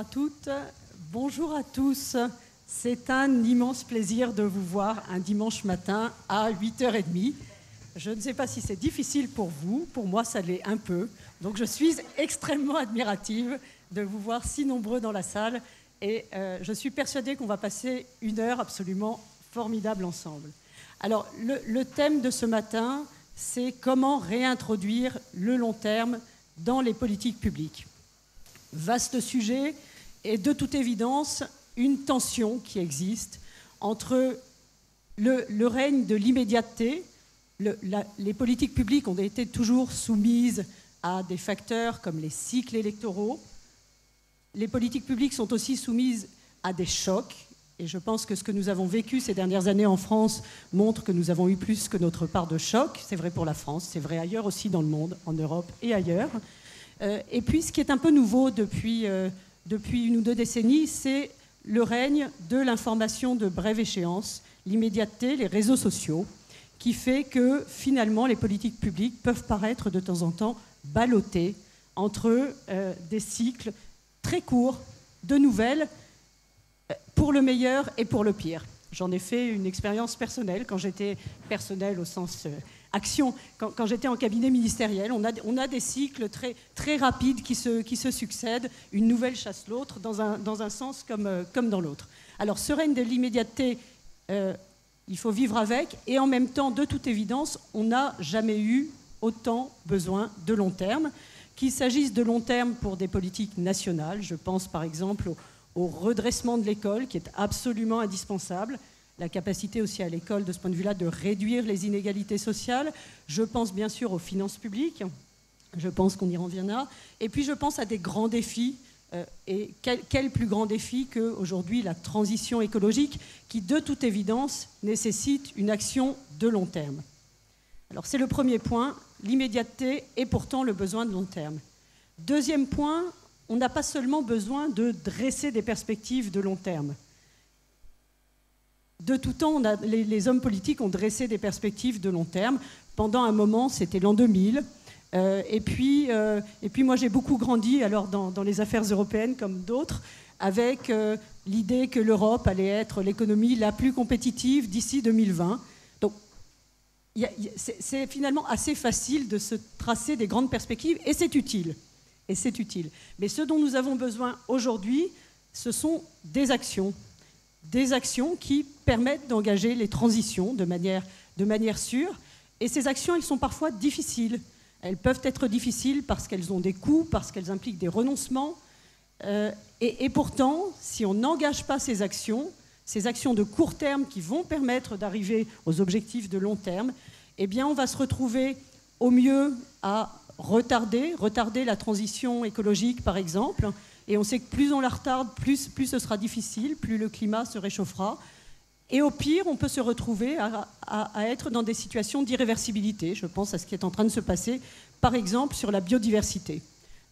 à toutes, bonjour à tous. C'est un immense plaisir de vous voir un dimanche matin à 8h30. Je ne sais pas si c'est difficile pour vous, pour moi ça l'est un peu. Donc je suis extrêmement admirative de vous voir si nombreux dans la salle et je suis persuadée qu'on va passer une heure absolument formidable ensemble. Alors le thème de ce matin, c'est comment réintroduire le long terme dans les politiques publiques. Vaste sujet et de toute évidence une tension qui existe entre le règne de l'immédiateté. Les politiques publiques ont été toujours soumises à des facteurs comme les cycles électoraux. Les politiques publiques sont aussi soumises à des chocs. Et je pense que ce que nous avons vécu ces dernières années en France montre que nous avons eu plus que notre part de choc. C'est vrai pour la France, c'est vrai ailleurs aussi dans le monde, en Europe et ailleurs. Et puis ce qui est un peu nouveau depuis une ou deux décennies, c'est le règne de l'information de brève échéance, l'immédiateté, les réseaux sociaux, qui fait que finalement les politiques publiques peuvent paraître de temps en temps ballottées entre des cycles très courts de nouvelles pour le meilleur et pour le pire. J'en ai fait une expérience personnelle quand j'étais personnelle au sens action. Quand j'étais en cabinet ministériel, on a des cycles très, très rapides qui se succèdent. Une nouvelle chasse l'autre dans un sens comme dans l'autre. Alors ce règne de l'immédiateté, il faut vivre avec. Et en même temps, de toute évidence, on n'a jamais eu autant besoin de long terme. Qu'il s'agisse de long terme pour des politiques nationales, je pense par exemple au redressement de l'école, qui est absolument indispensable, la capacité aussi à l'école, de ce point de vue-là, de réduire les inégalités sociales. Je pense bien sûr aux finances publiques, je pense qu'on y reviendra. Et puis je pense à des grands défis, et quel plus grand défi qu'aujourd'hui la transition écologique, qui de toute évidence nécessite une action de long terme. Alors c'est le premier point, l'immédiateté et pourtant le besoin de long terme. Deuxième point, on n'a pas seulement besoin de dresser des perspectives de long terme. De tout temps, les hommes politiques ont dressé des perspectives de long terme. Pendant un moment, c'était l'an 2000. Et puis moi, j'ai beaucoup grandi alors, dans les affaires européennes, comme d'autres, avec l'idée que l'Europe allait être l'économie la plus compétitive d'ici 2020. Donc, c'est finalement assez facile de se tracer des grandes perspectives, et c'est utile. Mais ce dont nous avons besoin aujourd'hui, ce sont des actions qui permettent d'engager les transitions de manière sûre. Et ces actions, elles sont parfois difficiles. Elles peuvent être difficiles parce qu'elles ont des coûts, parce qu'elles impliquent des renoncements. Et pourtant, si on n'engage pas ces actions de court terme qui vont permettre d'arriver aux objectifs de long terme, eh bien, on va se retrouver au mieux à retarder la transition écologique, par exemple. Et on sait que plus on la retarde, plus ce sera difficile, plus le climat se réchauffera. Et au pire, on peut se retrouver à être dans des situations d'irréversibilité. Je pense à ce qui est en train de se passer, par exemple, sur la biodiversité.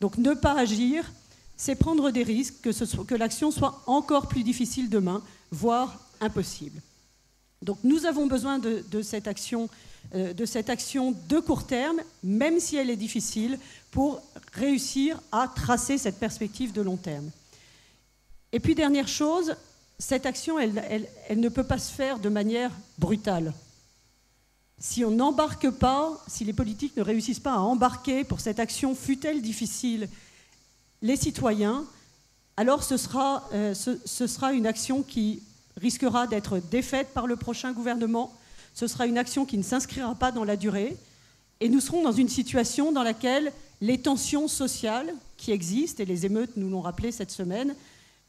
Donc ne pas agir, c'est prendre des risques, que l'action soit encore plus difficile demain, voire impossible. Donc nous avons besoin de cette action de court terme, même si elle est difficile, pour réussir à tracer cette perspective de long terme. Et puis, dernière chose, cette action, elle ne peut pas se faire de manière brutale. Si on n'embarque pas, si les politiques ne réussissent pas à embarquer pour cette action, fût-elle difficile, les citoyens, alors ce sera une action qui risquera d'être défaite par le prochain gouvernement. Ce sera une action qui ne s'inscrira pas dans la durée. Et nous serons dans une situation dans laquelle les tensions sociales qui existent, et les émeutes nous l'ont rappelé cette semaine,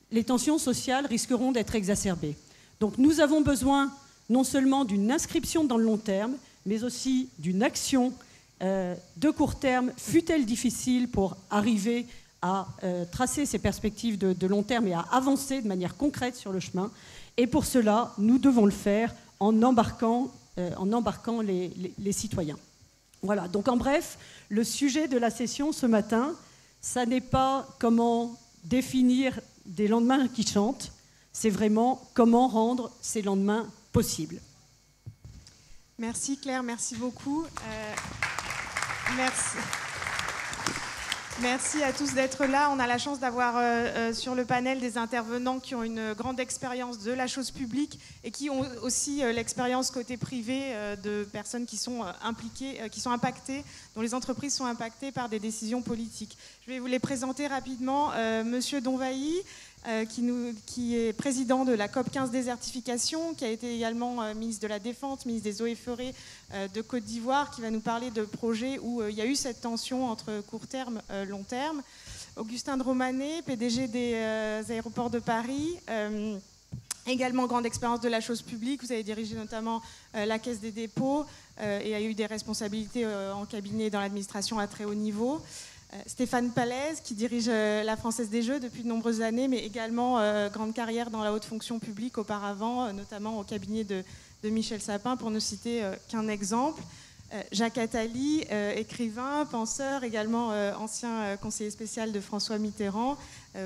les tensions sociales risqueront d'être exacerbées. Donc nous avons besoin non seulement d'une inscription dans le long terme, mais aussi d'une action de court terme, fût-elle difficile, pour arriver à tracer ces perspectives de long terme et à avancer de manière concrète sur le chemin. Et pour cela, nous devons le faire en embarquant les citoyens. Voilà, donc en bref, le sujet de la session ce matin, ça n'est pas comment définir des lendemains qui chantent, c'est vraiment comment rendre ces lendemains possibles. Merci Claire, merci beaucoup. Merci. Merci à tous d'être là. On a la chance d'avoir sur le panel des intervenants qui ont une grande expérience de la chose publique et qui ont aussi l'expérience côté privé de personnes qui sont impliquées, qui sont impactées, dont les entreprises sont impactées par des décisions politiques. Je vais vous les présenter rapidement. Monsieur Donvaï, qui est président de la COP 15 désertification, qui a été également ministre de la Défense, ministre des Eaux et Forêts de Côte d'Ivoire, qui va nous parler de projets où il y a eu cette tension entre court terme et long terme. Augustin de Romanet, PDG des aéroports de Paris, également grande expérience de la chose publique. Vous avez dirigé notamment la Caisse des dépôts et a eu des responsabilités en cabinet dans l'administration à très haut niveau. Stéphane Pallez, qui dirige la Française des Jeux depuis de nombreuses années, mais également grande carrière dans la haute fonction publique auparavant, notamment au cabinet de Michel Sapin, pour ne citer qu'un exemple. Jacques Attali, écrivain, penseur, également ancien conseiller spécial de François Mitterrand.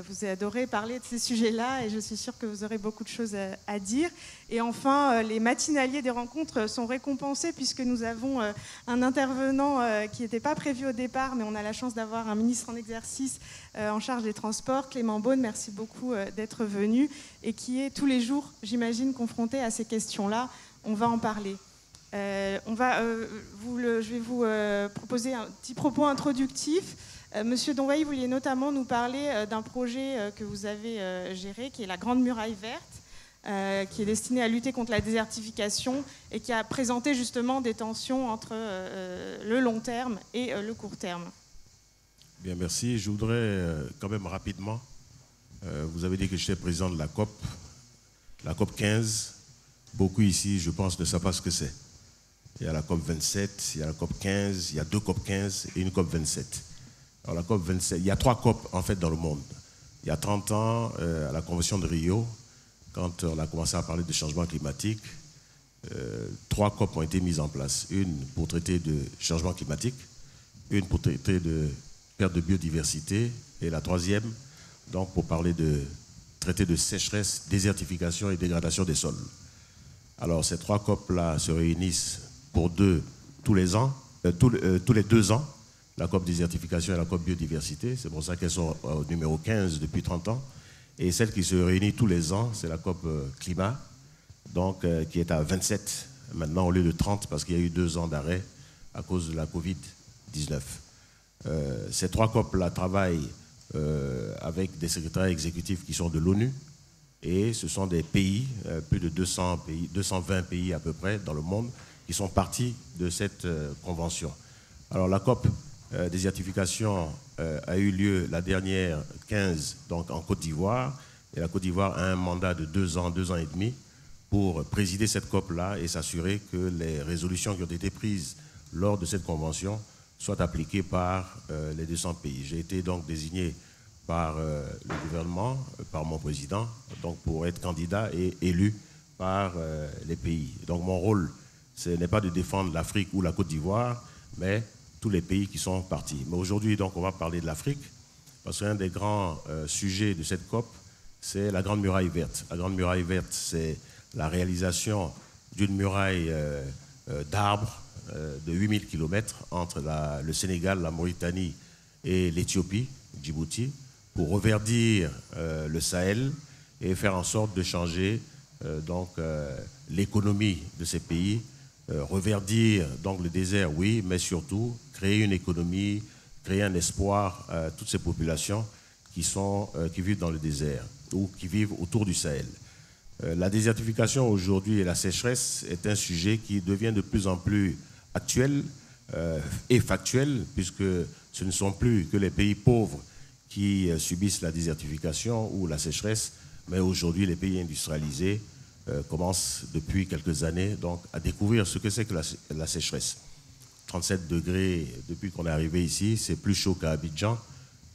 Vous adorez parler de ces sujets-là et je suis sûre que vous aurez beaucoup de choses à dire. Et enfin, les matinaliers des rencontres sont récompensés puisque nous avons un intervenant qui n'était pas prévu au départ, mais on a la chance d'avoir un ministre en exercice en charge des transports, Clément Beaune, merci beaucoup d'être venu, et qui est tous les jours, j'imagine, confronté à ces questions-là. On va en parler. Je vais vous proposer un petit propos introductif. Monsieur Donvaï, vous vouliez notamment nous parler d'un projet que vous avez géré, qui est la Grande Muraille Verte, qui est destiné à lutter contre la désertification et qui a présenté justement des tensions entre le long terme et le court terme. Bien, merci. Je voudrais quand même rapidement, vous avez dit que j'étais président de la COP 15. Beaucoup ici, je pense, ne savent pas ce que c'est. Il y a la COP 27, il y a la COP 15, il y a 2 COP 15 et une COP 27. Alors la COP 27, il y a 3 COP en fait dans le monde. Il y a 30 ans, à la Convention de Rio, quand on a commencé à parler de changement climatique, 3 COP ont été mises en place. Une pour traiter de changement climatique, une pour traiter de perte de biodiversité et la troisième donc pour parler de traiter de sécheresse, désertification et dégradation des sols. Alors ces 3 COP-là se réunissent pour tous les ans, tous les 2 ans, la COP désertification et la COP biodiversité. C'est pour ça qu'elles sont au numéro 15 depuis 30 ans. Et celle qui se réunit tous les ans, c'est la COP climat, donc qui est à 27 maintenant au lieu de 30 parce qu'il y a eu 2 ans d'arrêt à cause de la Covid-19. Ces 3 COP-là travaillent avec des secrétariats exécutifs qui sont de l'ONU. Et ce sont des pays, plus de 200 pays, 220 pays à peu près dans le monde, qui sont partis de cette convention. Alors la COP désertification a eu lieu la dernière 15 donc en Côte d'Ivoire. Et la Côte d'Ivoire a un mandat de 2 ans et demi pour présider cette COP-là et s'assurer que les résolutions qui ont été prises lors de cette convention soient appliquées par les 200 pays. J'ai été donc désigné par le gouvernement, par mon président, donc pour être candidat et élu par les pays. Donc mon rôle, ce n'est pas de défendre l'Afrique ou la Côte d'Ivoire, mais tous les pays qui sont partis. Mais aujourd'hui, donc, on va parler de l'Afrique, parce qu'un des grands sujets de cette COP, c'est la Grande Muraille Verte. La Grande Muraille Verte, c'est la réalisation d'une muraille d'arbres de 8000 km entre le Sénégal, la Mauritanie et l'Éthiopie, Djibouti, pour reverdir le Sahel et faire en sorte de changer l'économie de ces pays, reverdir donc le désert, oui, mais surtout créer une économie, créer un espoir à toutes ces populations qui vivent dans le désert ou qui vivent autour du Sahel. La désertification aujourd'hui et la sécheresse est un sujet qui devient de plus en plus actuel et factuel, puisque ce ne sont plus que les pays pauvres qui subissent la désertification ou la sécheresse, mais aujourd'hui les pays industrialisés commencent depuis quelques années donc, à découvrir ce que c'est que la sécheresse. 37 degrés depuis qu'on est arrivé ici, c'est plus chaud qu'à Abidjan.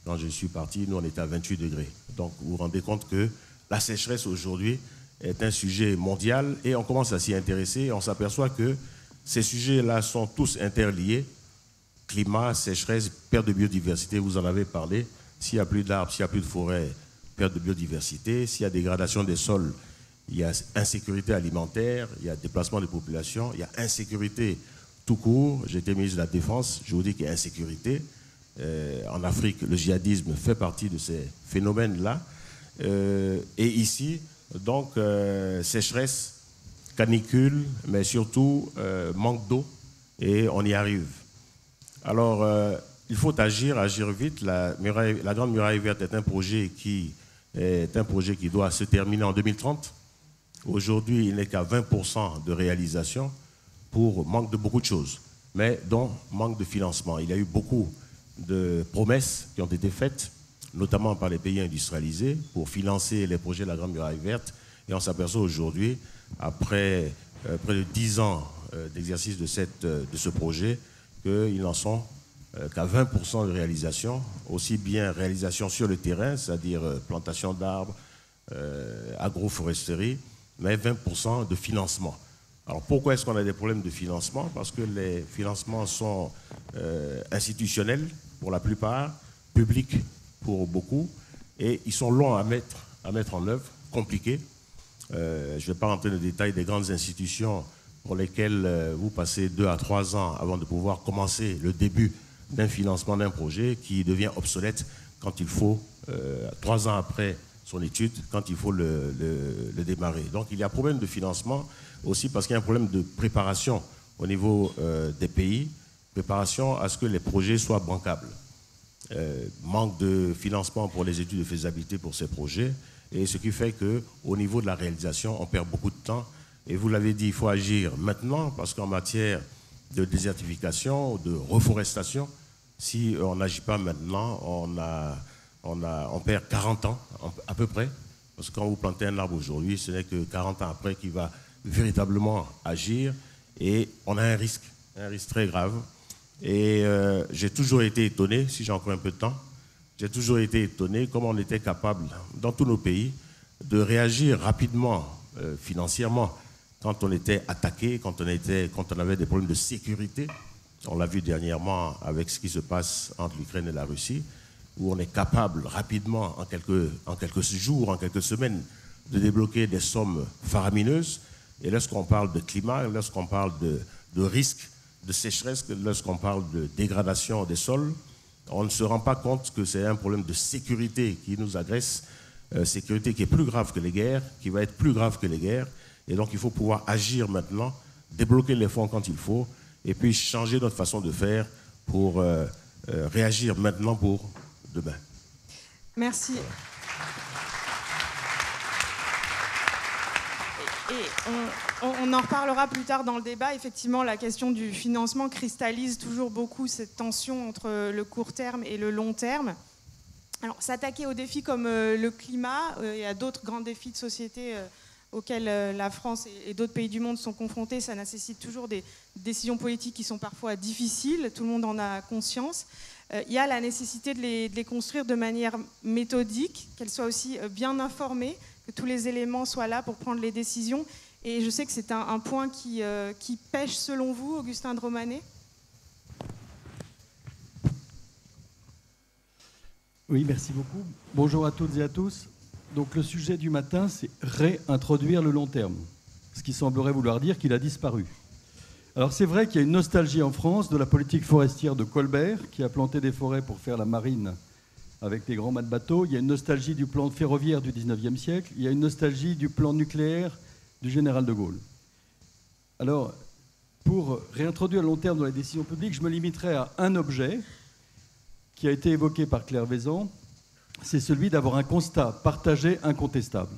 Quand je suis parti, nous on était à 28 degrés. Donc vous vous rendez compte que la sécheresse aujourd'hui est un sujet mondial et on commence à s'y intéresser et on s'aperçoit que ces sujets-là sont tous interliés. Climat, sécheresse, perte de biodiversité, vous en avez parlé. S'il n'y a plus d'arbres, s'il n'y a plus de forêt, perte de biodiversité. S'il y a dégradation des sols, il y a insécurité alimentaire, il y a déplacement de population, il y a insécurité tout court. J'étais ministre de la Défense, je vous dis qu'il y a insécurité. En Afrique, le djihadisme fait partie de ces phénomènes-là. Et ici, donc, sécheresse, canicule, mais surtout manque d'eau, et on y arrive. Alors, il faut agir vite. La Grande Muraille Verte est un projet qui doit se terminer en 2030. Aujourd'hui, il n'est qu'à 20% de réalisation pour manque de beaucoup de choses, mais dont manque de financement. Il y a eu beaucoup de promesses qui ont été faites, notamment par les pays industrialisés, pour financer les projets de la Grande Muraille Verte. Et on s'aperçoit aujourd'hui, après près de 10 ans d'exercice de ce projet, qu'ils n'en sont qu'à 20% de réalisation, aussi bien réalisation sur le terrain, c'est-à-dire plantation d'arbres, agroforesterie, mais 20% de financement. Alors pourquoi est-ce qu'on a des problèmes de financement? Parce que les financements sont institutionnels pour la plupart, publics pour beaucoup, et ils sont longs à mettre en œuvre, compliqués. Je ne vais pas rentrer dans le détail des grandes institutions pour lesquelles vous passez 2 à 3 ans avant de pouvoir commencer le début d'un financement d'un projet qui devient obsolète quand il faut, 3 ans après son étude, quand il faut le démarrer. Donc il y a un problème de financement aussi parce qu'il y a un problème de préparation au niveau des pays, préparation à ce que les projets soient bancables. Manque de financement pour les études de faisabilité pour ces projets, et ce qui fait qu'au niveau de la réalisation, on perd beaucoup de temps. Et vous l'avez dit, il faut agir maintenant, parce qu'en matière de désertification, de reforestation, si on n'agit pas maintenant, on perd 40 ans à peu près. Parce que quand vous plantez un arbre aujourd'hui, ce n'est que 40 ans après qu'il va véritablement agir. Et on a un risque très grave. Et j'ai toujours été étonné, si j'ai encore un peu de temps, j'ai toujours été étonné comment on était capable, dans tous nos pays, de réagir rapidement, financièrement, quand on était attaqué, quand on avait des problèmes de sécurité. On l'a vu dernièrement avec ce qui se passe entre l'Ukraine et la Russie, où on est capable rapidement, en quelques jours, en quelques semaines, de débloquer des sommes faramineuses. Et lorsqu'on parle de climat, lorsqu'on parle de risque de sécheresse, lorsqu'on parle de dégradation des sols, on ne se rend pas compte que c'est un problème de sécurité qui nous agresse, sécurité qui est plus grave que les guerres, qui va être plus grave que les guerres. Et donc il faut pouvoir agir maintenant, débloquer les fonds quand il faut, et puis changer notre façon de faire pour réagir maintenant pour demain. Merci. Et on en reparlera plus tard dans le débat. Effectivement, la question du financement cristallise toujours beaucoup cette tension entre le court terme et le long terme. Alors, s'attaquer aux défis comme le climat et à d'autres grands défis de société auxquels la France et d'autres pays du monde sont confrontés, ça nécessite toujours des décisions politiques qui sont parfois difficiles. Tout le monde en a conscience. Il y a la nécessité de les construire de manière méthodique, qu'elles soient aussi bien informées, que tous les éléments soient là pour prendre les décisions. Et je sais que c'est un point qui pêche selon vous, Augustin de Romanet. Oui, merci beaucoup. Bonjour à toutes et à tous. Donc le sujet du matin, c'est réintroduire le long terme, ce qui semblerait vouloir dire qu'il a disparu. Alors c'est vrai qu'il y a une nostalgie en France de la politique forestière de Colbert, qui a planté des forêts pour faire la marine avec des grands mâts de bateaux. Il y a une nostalgie du plan ferroviaire du 19e siècle. Il y a une nostalgie du plan nucléaire du général de Gaulle. Alors, pour réintroduire le long terme dans les décisions publiques, je me limiterai à un objet qui a été évoqué par Claire Vaison, c'est celui d'avoir un constat partagé incontestable.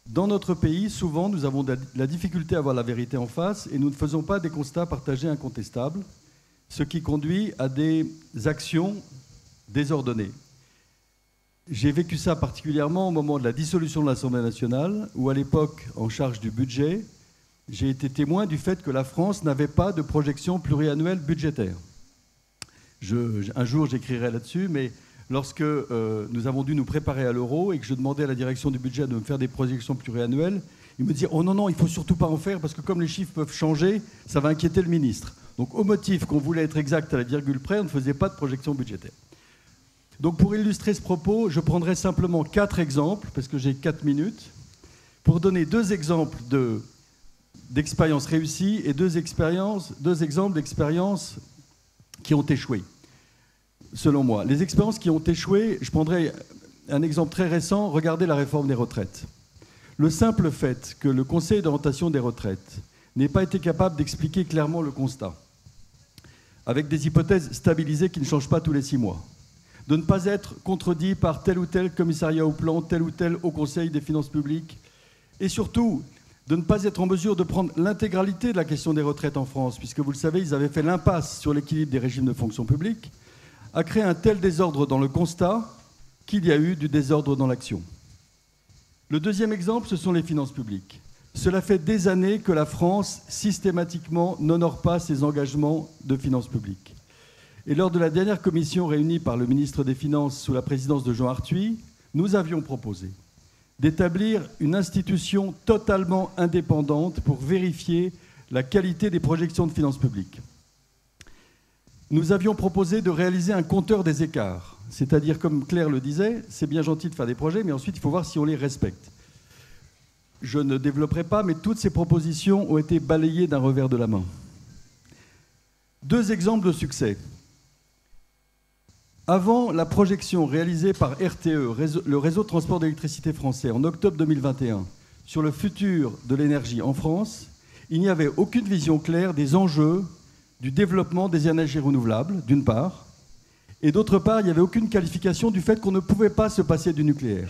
Dans notre pays, souvent, nous avons de la difficulté à voir la vérité en face et nous ne faisons pas des constats partagés incontestables, ce qui conduit à des actions désordonnées. J'ai vécu ça particulièrement au moment de la dissolution de l'Assemblée nationale, où à l'époque, en charge du budget, j'ai été témoin du fait que la France n'avait pas de projection pluriannuelle budgétaire. Un jour, j'écrirai là-dessus, mais lorsque nous avons dû nous préparer à l'euro et que je demandais à la direction du budget de me faire des projections pluriannuelles, ils me disaient « Oh non, non, il ne faut surtout pas en faire parce que comme les chiffres peuvent changer, ça va inquiéter le ministre. » Donc au motif qu'on voulait être exact à la virgule près, on ne faisait pas de projection budgétaire. Donc pour illustrer ce propos, je prendrai simplement 4 exemples, parce que j'ai 4 minutes, pour donner 2 exemples d'expériences réussies et 2 exemples d'expériences qui ont échoué. selon moi. Les expériences qui ont échoué, je prendrai un exemple très récent, regardez la réforme des retraites. Le simple fait que le Conseil d'orientation des retraites n'ait pas été capable d'expliquer clairement le constat, avec des hypothèses stabilisées qui ne changent pas tous les 6 mois, de ne pas être contredit par tel ou tel commissariat au plan, tel ou tel au Conseil des finances publiques, et surtout de ne pas être en mesure de prendre l'intégralité de la question des retraites en France, puisque vous le savez, ils avaient fait l'impasse sur l'équilibre des régimes de fonction publique, a créé un tel désordre dans le constat qu'il y a eu du désordre dans l'action. Le deuxième exemple, ce sont les finances publiques. Cela fait des années que la France, systématiquement, n'honore pas ses engagements de finances publiques. Et lors de la dernière commission réunie par le ministre des Finances sous la présidence de Jean Arthuis, nous avions proposé d'établir une institution totalement indépendante pour vérifier la qualité des projections de finances publiques. Nous avions proposé de réaliser un compteur des écarts, c'est-à-dire, comme Claire le disait, c'est bien gentil de faire des projets, mais ensuite il faut voir si on les respecte. Je ne développerai pas, mais toutes ces propositions ont été balayées d'un revers de la main. 2 exemples de succès. Avant la projection réalisée par RTE, le réseau de transport d'électricité français, en octobre 2021, sur le futur de l'énergie en France, il n'y avait aucune vision claire des enjeux du développement des énergies renouvelables, d'une part, et d'autre part, il n'y avait aucune qualification du fait qu'on ne pouvait pas se passer du nucléaire.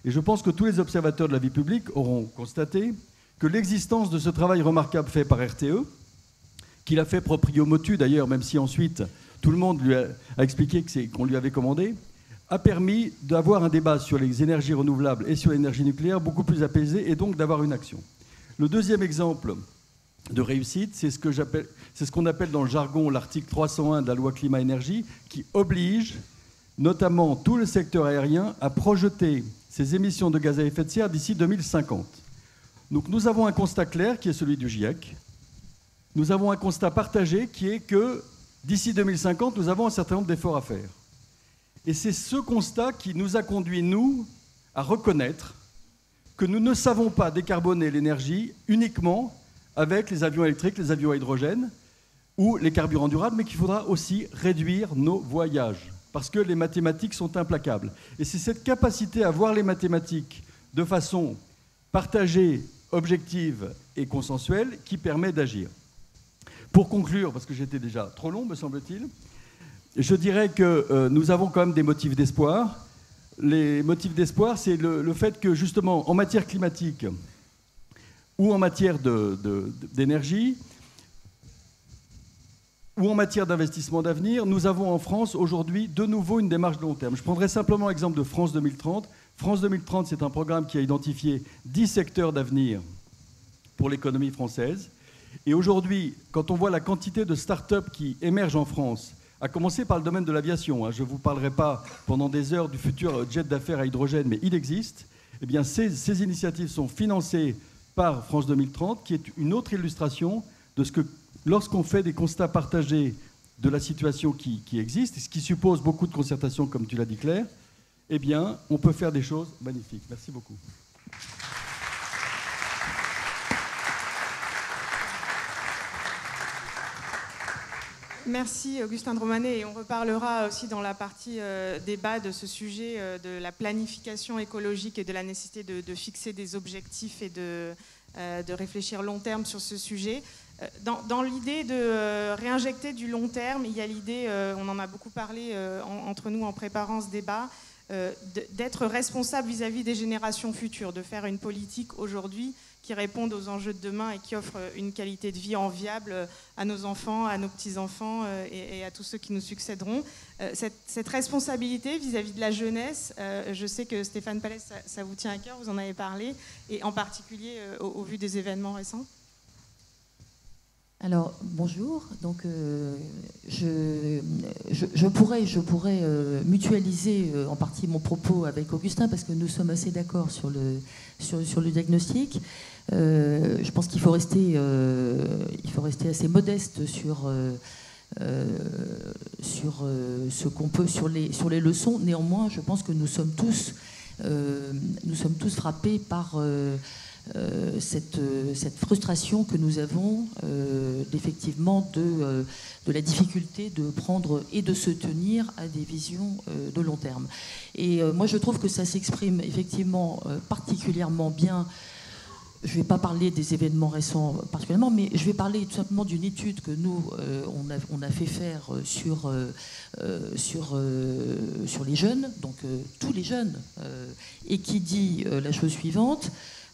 Et je pense que tous les observateurs de la vie publique auront constaté que l'existence de ce travail remarquable fait par RTE, qu'il a fait proprio motu d'ailleurs, même si ensuite tout le monde lui a expliqué qu'on lui avait commandé, a permis d'avoir un débat sur les énergies renouvelables et sur l'énergie nucléaire beaucoup plus apaisé et donc d'avoir une action. Le deuxième exemple de réussite, c'est ce qu'on appelle dans le jargon l'article 301 de la loi climat-énergie, qui oblige notamment tout le secteur aérien à projeter ses émissions de gaz à effet de serre d'ici 2050. Donc nous avons un constat clair qui est celui du GIEC. Nous avons un constat partagé qui est que d'ici 2050, nous avons un certain nombre d'efforts à faire. Et c'est ce constat qui nous a conduit, nous, à reconnaître que nous ne savons pas décarboner l'énergie uniquement avec les avions électriques, les avions à hydrogène ou les carburants durables, mais qu'il faudra aussi réduire nos voyages, parce que les mathématiques sont implacables. Et c'est cette capacité à voir les mathématiques de façon partagée, objective et consensuelle qui permet d'agir. Pour conclure, parce que j'étais déjà trop long, me semble-t-il, je dirais que nous avons quand même des motifs d'espoir. Les motifs d'espoir, c'est le fait que, justement, en matière climatique ou en matière d'énergie ou en matière d'investissement d'avenir, nous avons en France aujourd'hui de nouveau une démarche de long terme. Je prendrai simplement l'exemple de France 2030. France 2030, c'est un programme qui a identifié 10 secteurs d'avenir pour l'économie française. Et aujourd'hui, quand on voit la quantité de start-up qui émergent en France, à commencer par le domaine de l'aviation, je ne vous parlerai pas pendant des heures du futur jet d'affaires à hydrogène, mais il existe, eh bien ces initiatives sont financées par France 2030, qui est une autre illustration de ce que, lorsqu'on fait des constats partagés de la situation qui existe, ce qui suppose beaucoup de concertation, comme tu l'as dit Claire, eh bien, on peut faire des choses magnifiques. Merci beaucoup. Merci Augustin de Romanet, et on reparlera aussi dans la partie débat de ce sujet de la planification écologique et de la nécessité de fixer des objectifs et de réfléchir long terme sur ce sujet. Dans l'idée de réinjecter du long terme, il y a l'idée, on en a beaucoup parlé entre nous en préparant ce débat, d'être responsable vis-à-vis des générations futures, de faire une politique aujourd'hui qui répondent aux enjeux de demain et qui offrent une qualité de vie enviable à nos enfants, à nos petits-enfants et à tous ceux qui nous succéderont. Cette responsabilité vis-à-vis de la jeunesse, je sais que Stéphane Pallès, ça vous tient à cœur, vous en avez parlé, et en particulier au vu des événements récents. Alors, bonjour. Donc, je pourrais mutualiser en partie mon propos avec Augustin, parce que nous sommes assez d'accord sur le diagnostic. Je pense qu'il faut rester assez modeste sur ce qu'on peut, sur les leçons. Néanmoins, je pense que nous sommes tous frappés par cette frustration que nous avons effectivement de la difficulté de prendre et de se tenir à des visions de long terme. Et moi je trouve que ça s'exprime effectivement particulièrement bien. Je ne vais pas parler des événements récents particulièrement, mais je vais parler tout simplement d'une étude que nous, on a fait faire sur les jeunes, donc tous les jeunes, et qui dit la chose suivante.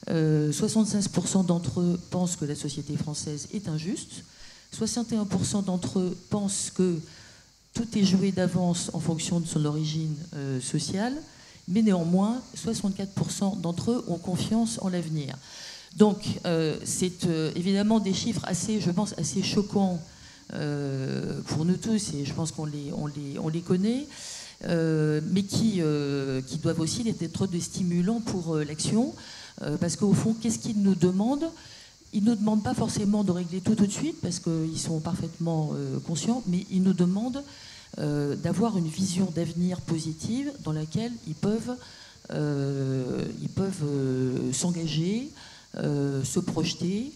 76% d'entre eux pensent que la société française est injuste. 61% d'entre eux pensent que tout est joué d'avance en fonction de son origine sociale. Mais néanmoins, 64% d'entre eux ont confiance en l'avenir. Donc, c'est évidemment des chiffres assez, je pense, assez choquants pour nous tous, et je pense qu'on les connaît, mais qui doivent aussi être des stimulants pour l'action, parce qu'au fond, qu'est-ce qu'ils nous demandent ? Ils ne nous demandent pas forcément de régler tout de suite, parce qu'ils sont parfaitement conscients, mais ils nous demandent d'avoir une vision d'avenir positive dans laquelle ils peuvent s'engager, se projeter,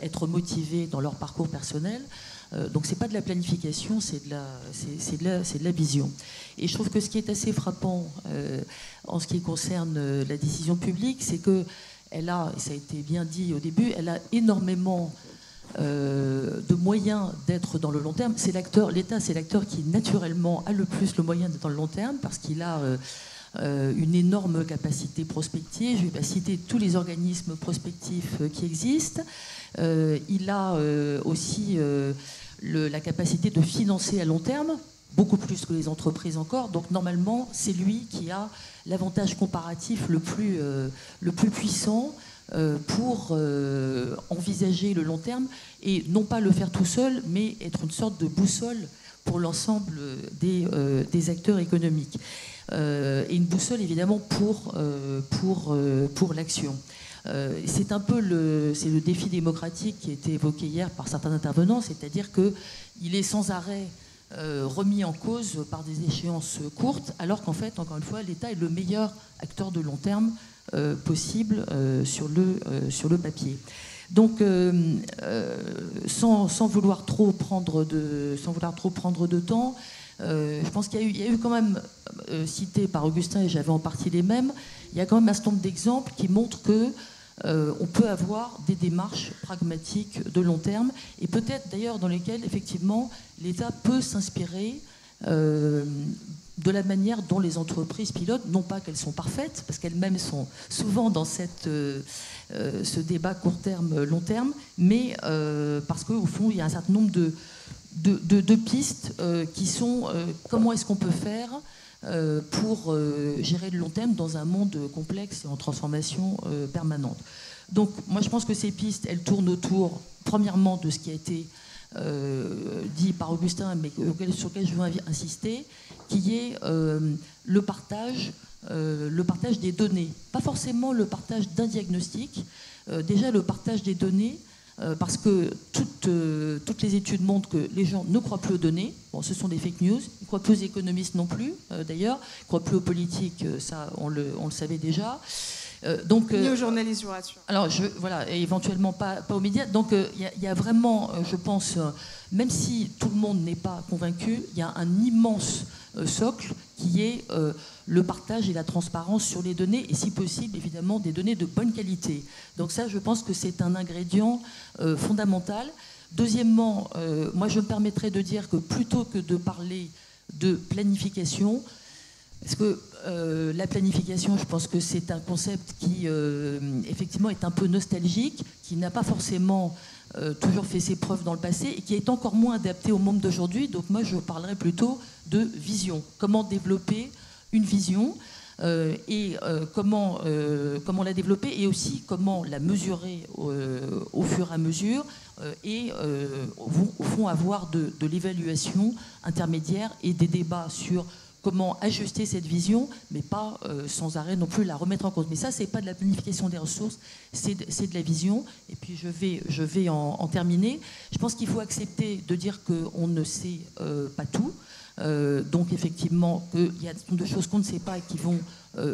être motivés dans leur parcours personnel. Donc c'est pas de la planification, c'est de la vision. Et je trouve que ce qui est assez frappant en ce qui concerne la décision publique, c'est que elle a, et ça a été bien dit au début, elle a énormément de moyens d'être dans le long terme. L'État, c'est l'acteur qui naturellement a le plus le moyen d'être dans le long terme, parce qu'il a une énorme capacité prospective. Je ne vais pas citer tous les organismes prospectifs qui existent. Il a aussi la capacité de financer à long terme, beaucoup plus que les entreprises encore. Donc normalement, c'est lui qui a l'avantage comparatif le plus puissant pour envisager le long terme, et non pas le faire tout seul, mais être une sorte de boussole pour l'ensemble des acteurs économiques. Et une boussole évidemment pour l'action. C'est un peu le défi démocratique qui a été évoqué hier par certains intervenants, c'est-à-dire qu'il est sans arrêt remis en cause par des échéances courtes, alors qu'en fait, encore une fois, l'État est le meilleur acteur de long terme possible sur le papier. Donc, sans vouloir trop prendre de temps, je pense qu'il y a eu quand même, cité par Augustin, et j'avais en partie les mêmes, il y a quand même un certain nombre d'exemples qui montrent que on peut avoir des démarches pragmatiques de long terme, et peut-être d'ailleurs dans lesquelles effectivement l'État peut s'inspirer de la manière dont les entreprises pilotent, non pas qu'elles sont parfaites, parce qu'elles-mêmes sont souvent dans ce débat court terme, long terme, mais parce qu'au fond il y a un certain nombre de pistes qui sont comment est-ce qu'on peut faire pour gérer le long terme dans un monde complexe et en transformation permanente. Donc moi je pense que ces pistes, elles tournent autour, premièrement, de ce qui a été dit par Augustin, mais sur lequel je veux insister, qui est le partage des données. Pas forcément le partage d'un diagnostic, déjà le partage des données, parce que toutes les études montrent que les gens ne croient plus aux données. Bon, ce sont des fake news. Ils ne croient plus aux économistes non plus, d'ailleurs. Ils ne croient plus aux politiques, ça, on le savait déjà. Ni aux journalistes, je vous rassure. Alors, voilà, et éventuellement pas aux médias. Donc, il y a vraiment, je pense, même si tout le monde n'est pas convaincu, il y a un immense socle qui est le partage et la transparence sur les données, et si possible, évidemment, des données de bonne qualité. Donc ça, je pense que c'est un ingrédient fondamental. Deuxièmement, moi, je me permettrais de dire que plutôt que de parler de planification, parce que la planification, je pense que c'est un concept qui, effectivement, est un peu nostalgique, qui n'a pas forcément toujours fait ses preuves dans le passé et qui est encore moins adapté au monde d'aujourd'hui. Donc moi, je parlerais plutôt de vision. Comment développer une vision et comment la développer, et aussi comment la mesurer au fur et à mesure et au fond avoir de l'évaluation intermédiaire et des débats sur comment ajuster cette vision, mais pas sans arrêt non plus la remettre en cause. Mais ça, c'est pas de la planification des ressources, c'est de la vision. Et puis je vais en terminer. Je pense qu'il faut accepter de dire qu'on ne sait pas tout. Donc effectivement, qu'il y a de choses qu'on ne sait pas et qui vont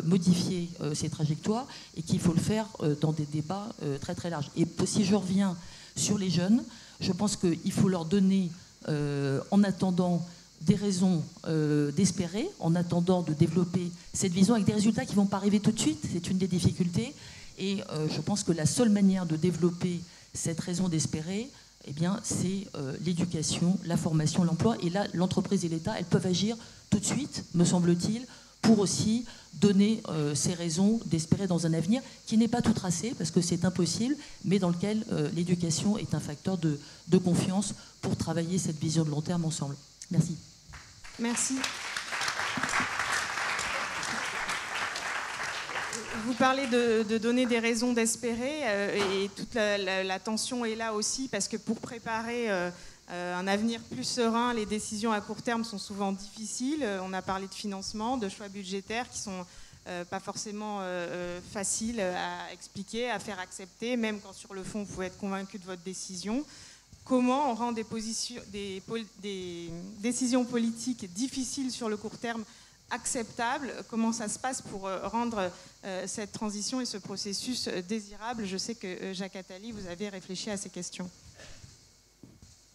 modifier ces trajectoires et qu'il faut le faire dans des débats très très larges. Et si je reviens sur les jeunes, je pense qu'il faut leur donner, en attendant, des raisons d'espérer, en attendant de développer cette vision avec des résultats qui ne vont pas arriver tout de suite. C'est une des difficultés. Et je pense que la seule manière de développer cette raison d'espérer, eh bien, c'est l'éducation, la formation, l'emploi. Et là, l'entreprise et l'État, elles peuvent agir tout de suite, me semble-t-il, pour aussi donner ces raisons d'espérer dans un avenir qui n'est pas tout tracé, parce que c'est impossible, mais dans lequel l'éducation est un facteur de confiance pour travailler cette vision de long terme ensemble. Merci. Merci. Vous parlez de donner des raisons d'espérer et toute la tension est là aussi parce que pour préparer un avenir plus serein, les décisions à court terme sont souvent difficiles. On a parlé de financement, de choix budgétaires qui sont pas forcément faciles à expliquer, à faire accepter, même quand sur le fond vous pouvez être convaincu de votre décision. Comment on rend des décisions politiques difficiles sur le court terme acceptables? Comment ça se passe pour rendre cette transition et ce processus désirable? Je sais que Jacques Attali, vous avez réfléchi à ces questions.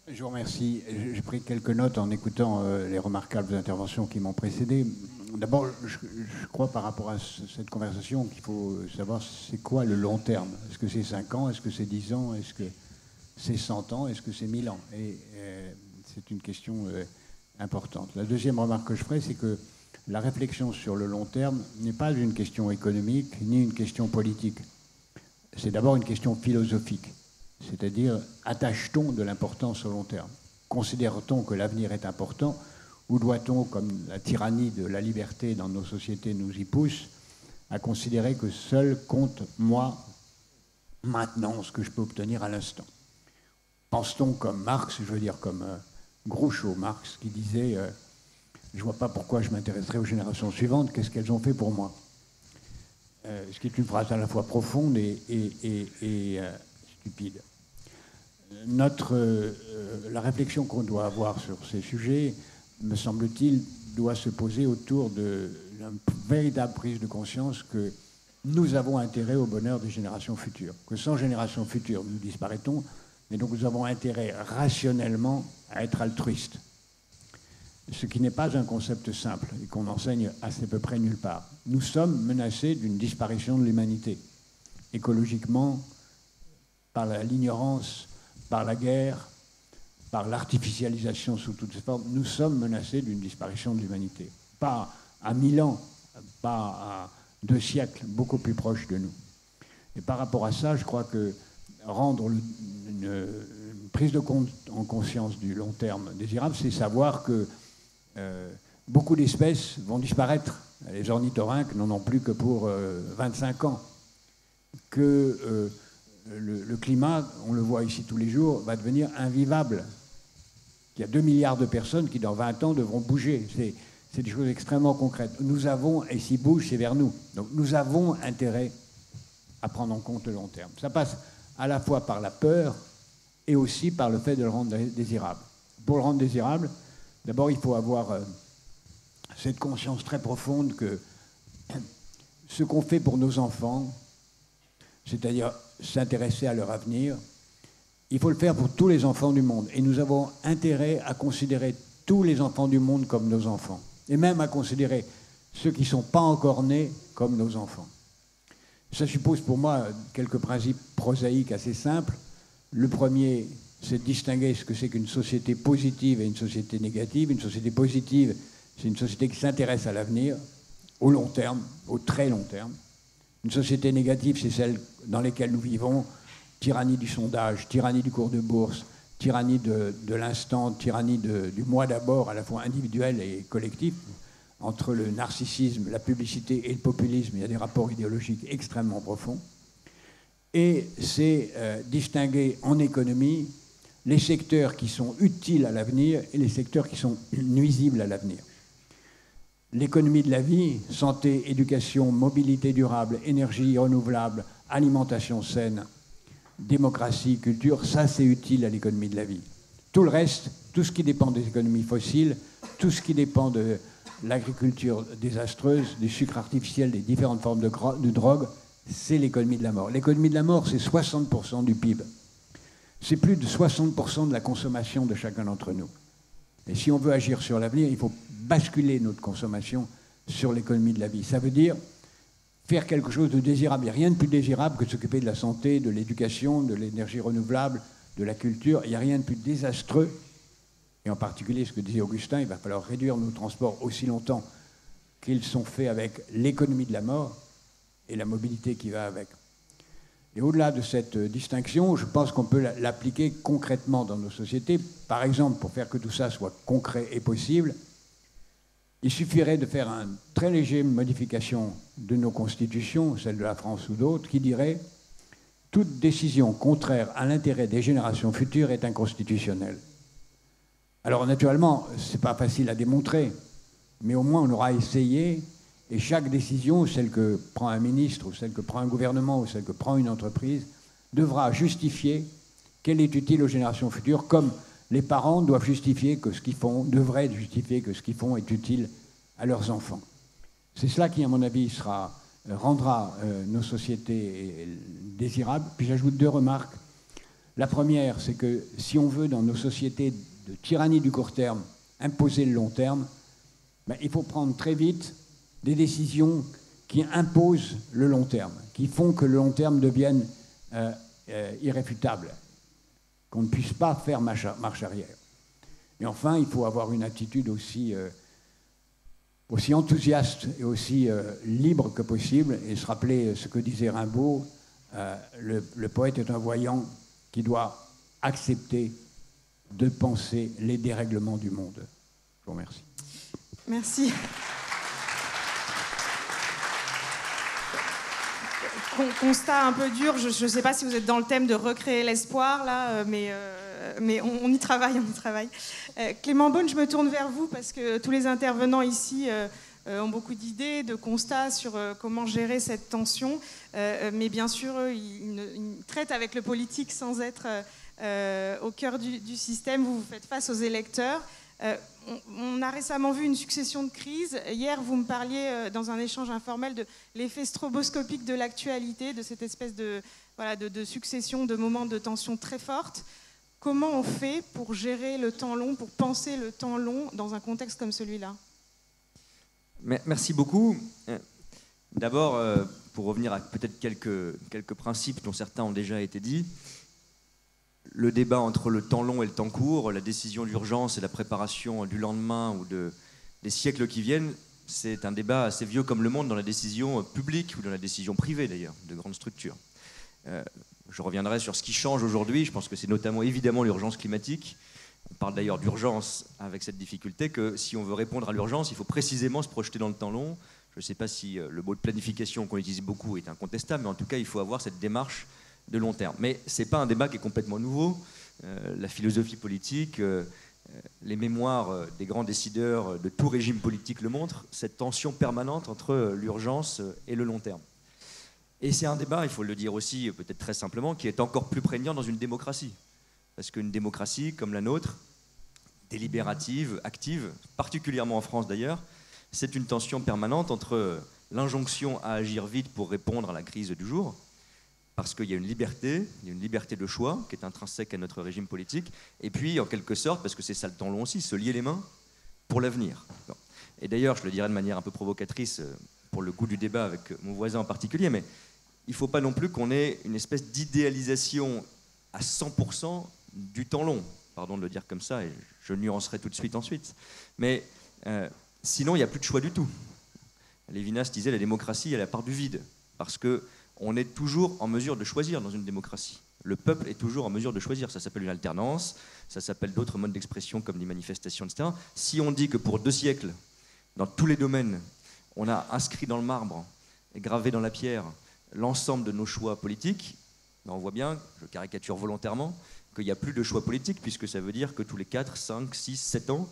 Je vous remercie. J'ai pris quelques notes en écoutant les remarquables interventions qui m'ont précédé. D'abord, je crois par rapport à cette conversation qu'il faut savoir c'est quoi le long terme. Est-ce que c'est 5 ans? Est-ce que c'est 10 ans? Est-ce que c'est 100 ans? Est-ce que c'est 1000 ans? Et c'est une question importante. La deuxième remarque que je ferai, c'est que la réflexion sur le long terme n'est pas une question économique ni une question politique. C'est d'abord une question philosophique. C'est-à-dire, attache-t-on de l'importance au long terme? Considère-t-on que l'avenir est important? Ou doit-on, comme la tyrannie de la liberté dans nos sociétés nous y pousse, à considérer que seul compte moi, maintenant, ce que je peux obtenir à l'instant? Pense-t-on comme Marx, je veux dire comme Groucho Marx, qui disait je ne vois pas pourquoi je m'intéresserais aux générations suivantes, qu'est-ce qu'elles ont fait pour moi? Ce qui est une phrase à la fois profonde et stupide. La réflexion qu'on doit avoir sur ces sujets, me semble-t-il, doit se poser autour d'une véritable prise de conscience que nous avons intérêt au bonheur des générations futures, que sans générations futures, nous disparaîtrons, mais donc nous avons intérêt rationnellement à être altruistes. Ce qui n'est pas un concept simple et qu'on enseigne à peu près nulle part. Nous sommes menacés d'une disparition de l'humanité, écologiquement, par l'ignorance, par la guerre, par l'artificialisation sous toutes ses formes. Nous sommes menacés d'une disparition de l'humanité. Pas à 1000 ans, pas à 2 siècles, beaucoup plus proche de nous. Et par rapport à ça, je crois que rendre une prise de compte en conscience du long terme désirable, c'est savoir que beaucoup d'espèces vont disparaître. Les ornithorynques n'en ont plus que pour 25 ans. Que le climat, on le voit ici tous les jours, va devenir invivable. Il y a 2 milliards de personnes qui, dans 20 ans, devront bouger. C'est des choses extrêmement concrètes. Nous avons, et s'ils bougent, c'est vers nous. Donc nous avons intérêt à prendre en compte le long terme. Ça passe à la fois par la peur et aussi par le fait de le rendre désirable. Pour le rendre désirable, d'abord, il faut avoir cette conscience très profonde que ce qu'on fait pour nos enfants, c'est-à-dire s'intéresser à leur avenir, il faut le faire pour tous les enfants du monde. Et nous avons intérêt à considérer tous les enfants du monde comme nos enfants. Et même à considérer ceux qui ne sont pas encore nés comme nos enfants. Ça suppose pour moi quelques principes prosaïques assez simples. Le premier, c'est de distinguer ce que c'est qu'une société positive et une société négative. Une société positive, c'est une société qui s'intéresse à l'avenir, au long terme, au très long terme. Une société négative, c'est celle dans laquelle nous vivons, tyrannie du sondage, tyrannie du cours de bourse, tyrannie de l'instant, tyrannie du moi d'abord, à la fois individuel et collectif. Entre le narcissisme, la publicité et le populisme, il y a des rapports idéologiques extrêmement profonds. Et c'est distinguer en économie les secteurs qui sont utiles à l'avenir et les secteurs qui sont nuisibles à l'avenir. L'économie de la vie, santé, éducation, mobilité durable, énergie renouvelable, alimentation saine, démocratie, culture, ça c'est utile à l'économie de la vie. Tout le reste, tout ce qui dépend des économies fossiles, tout ce qui dépend l'agriculture désastreuse, des sucres artificiels, des différentes formes de drogue, c'est l'économie de la mort. L'économie de la mort, c'est 60% du PIB. C'est plus de 60% de la consommation de chacun d'entre nous. Et si on veut agir sur l'avenir, il faut basculer notre consommation sur l'économie de la vie. Ça veut dire faire quelque chose de désirable. Il n'y a rien de plus désirable que de s'occuper de la santé, de l'éducation, de l'énergie renouvelable, de la culture. Il n'y a rien de plus désastreux. Et en particulier, ce que disait Augustin, il va falloir réduire nos transports aussi longtemps qu'ils sont faits avec l'économie de la mort et la mobilité qui va avec. Et au-delà de cette distinction, je pense qu'on peut l'appliquer concrètement dans nos sociétés. Par exemple, pour faire que tout ça soit concret et possible, il suffirait de faire une très légère modification de nos constitutions, celle de la France ou d'autres, qui dirait « Toute décision contraire à l'intérêt des générations futures est inconstitutionnelle ». Alors naturellement, ce n'est pas facile à démontrer, mais au moins on aura essayé, et chaque décision, celle que prend un ministre, ou celle que prend un gouvernement, ou celle que prend une entreprise, devra justifier qu'elle est utile aux générations futures, comme les parents doivent justifier que ce qu'ils font, devraient justifier que ce qu'ils font est utile à leurs enfants. C'est cela qui, à mon avis, rendra nos sociétés désirables. Puis j'ajoute 2 remarques. La première, c'est que si on veut, dans nos sociétés de tyrannie du court terme, imposer le long terme, il faut prendre très vite des décisions qui imposent le long terme, qui font que le long terme devienne irréfutable, qu'on ne puisse pas faire marche arrière. Et enfin, il faut avoir une attitude aussi enthousiaste et aussi libre que possible, et se rappeler ce que disait Rimbaud, le poète est un voyant qui doit accepter de penser les dérèglements du monde. Je vous remercie. Merci. Constat un peu dur, je ne sais pas si vous êtes dans le thème de recréer l'espoir, là, mais on y travaille, Clément Beaune, je me tourne vers vous parce que tous les intervenants ici ont beaucoup d'idées, de constats sur comment gérer cette tension, mais bien sûr, ils traitent avec le politique sans être au cœur du système. Vous faites face aux électeurs. On a récemment vu une succession de crises. Hier, vous me parliez dans un échange informel de l'effet stroboscopique de l'actualité, de cette espèce de succession de moments de tension très forte. Comment on fait pour gérer le temps long, pour penser le temps long dans un contexte comme celui-là ? Merci beaucoup. D'abord, pour revenir à peut-être quelques principes dont certains ont déjà été dits, le débat entre le temps long et le temps court, la décision d'urgence et la préparation du lendemain ou des siècles qui viennent, c'est un débat assez vieux comme le monde dans la décision publique ou dans la décision privée d'ailleurs, de grandes structures. Je reviendrai sur ce qui change aujourd'hui, je pense que c'est notamment évidemment l'urgence climatique. On parle d'ailleurs d'urgence avec cette difficulté que si on veut répondre à l'urgence, il faut précisément se projeter dans le temps long. Je ne sais pas si le mot de planification qu'on utilise beaucoup est incontestable, mais en tout cas il faut avoir cette démarche de long terme. Mais ce n'est pas un débat qui est complètement nouveau. La philosophie politique, les mémoires des grands décideurs de tout régime politique le montrent, cette tension permanente entre l'urgence et le long terme. Et c'est un débat, il faut le dire aussi peut-être très simplement, qui est encore plus prégnant dans une démocratie. Parce qu'une démocratie comme la nôtre, délibérative, active, particulièrement en France d'ailleurs, c'est une tension permanente entre l'injonction à agir vite pour répondre à la crise du jour, parce qu'il y a une liberté de choix qui est intrinsèque à notre régime politique, et puis en quelque sorte, parce que c'est ça le temps long aussi, se lier les mains pour l'avenir. Et d'ailleurs, je le dirais de manière un peu provocatrice pour le goût du débat avec mon voisin en particulier, mais il ne faut pas non plus qu'on ait une espèce d'idéalisation à 100% du temps long. Pardon de le dire comme ça, et je nuancerai tout de suite ensuite. Mais sinon, il n'y a plus de choix du tout. Lévinas disait la démocratie, elle a la part du vide, parce qu'on est toujours en mesure de choisir dans une démocratie. Le peuple est toujours en mesure de choisir. Ça s'appelle une alternance, ça s'appelle d'autres modes d'expression comme les manifestations, etc. Si on dit que pour 2 siècles, dans tous les domaines, on a inscrit dans le marbre et gravé dans la pierre l'ensemble de nos choix politiques, on voit bien, je caricature volontairement, qu'il n'y a plus de choix politiques, puisque ça veut dire que tous les 4, 5, 6, 7 ans,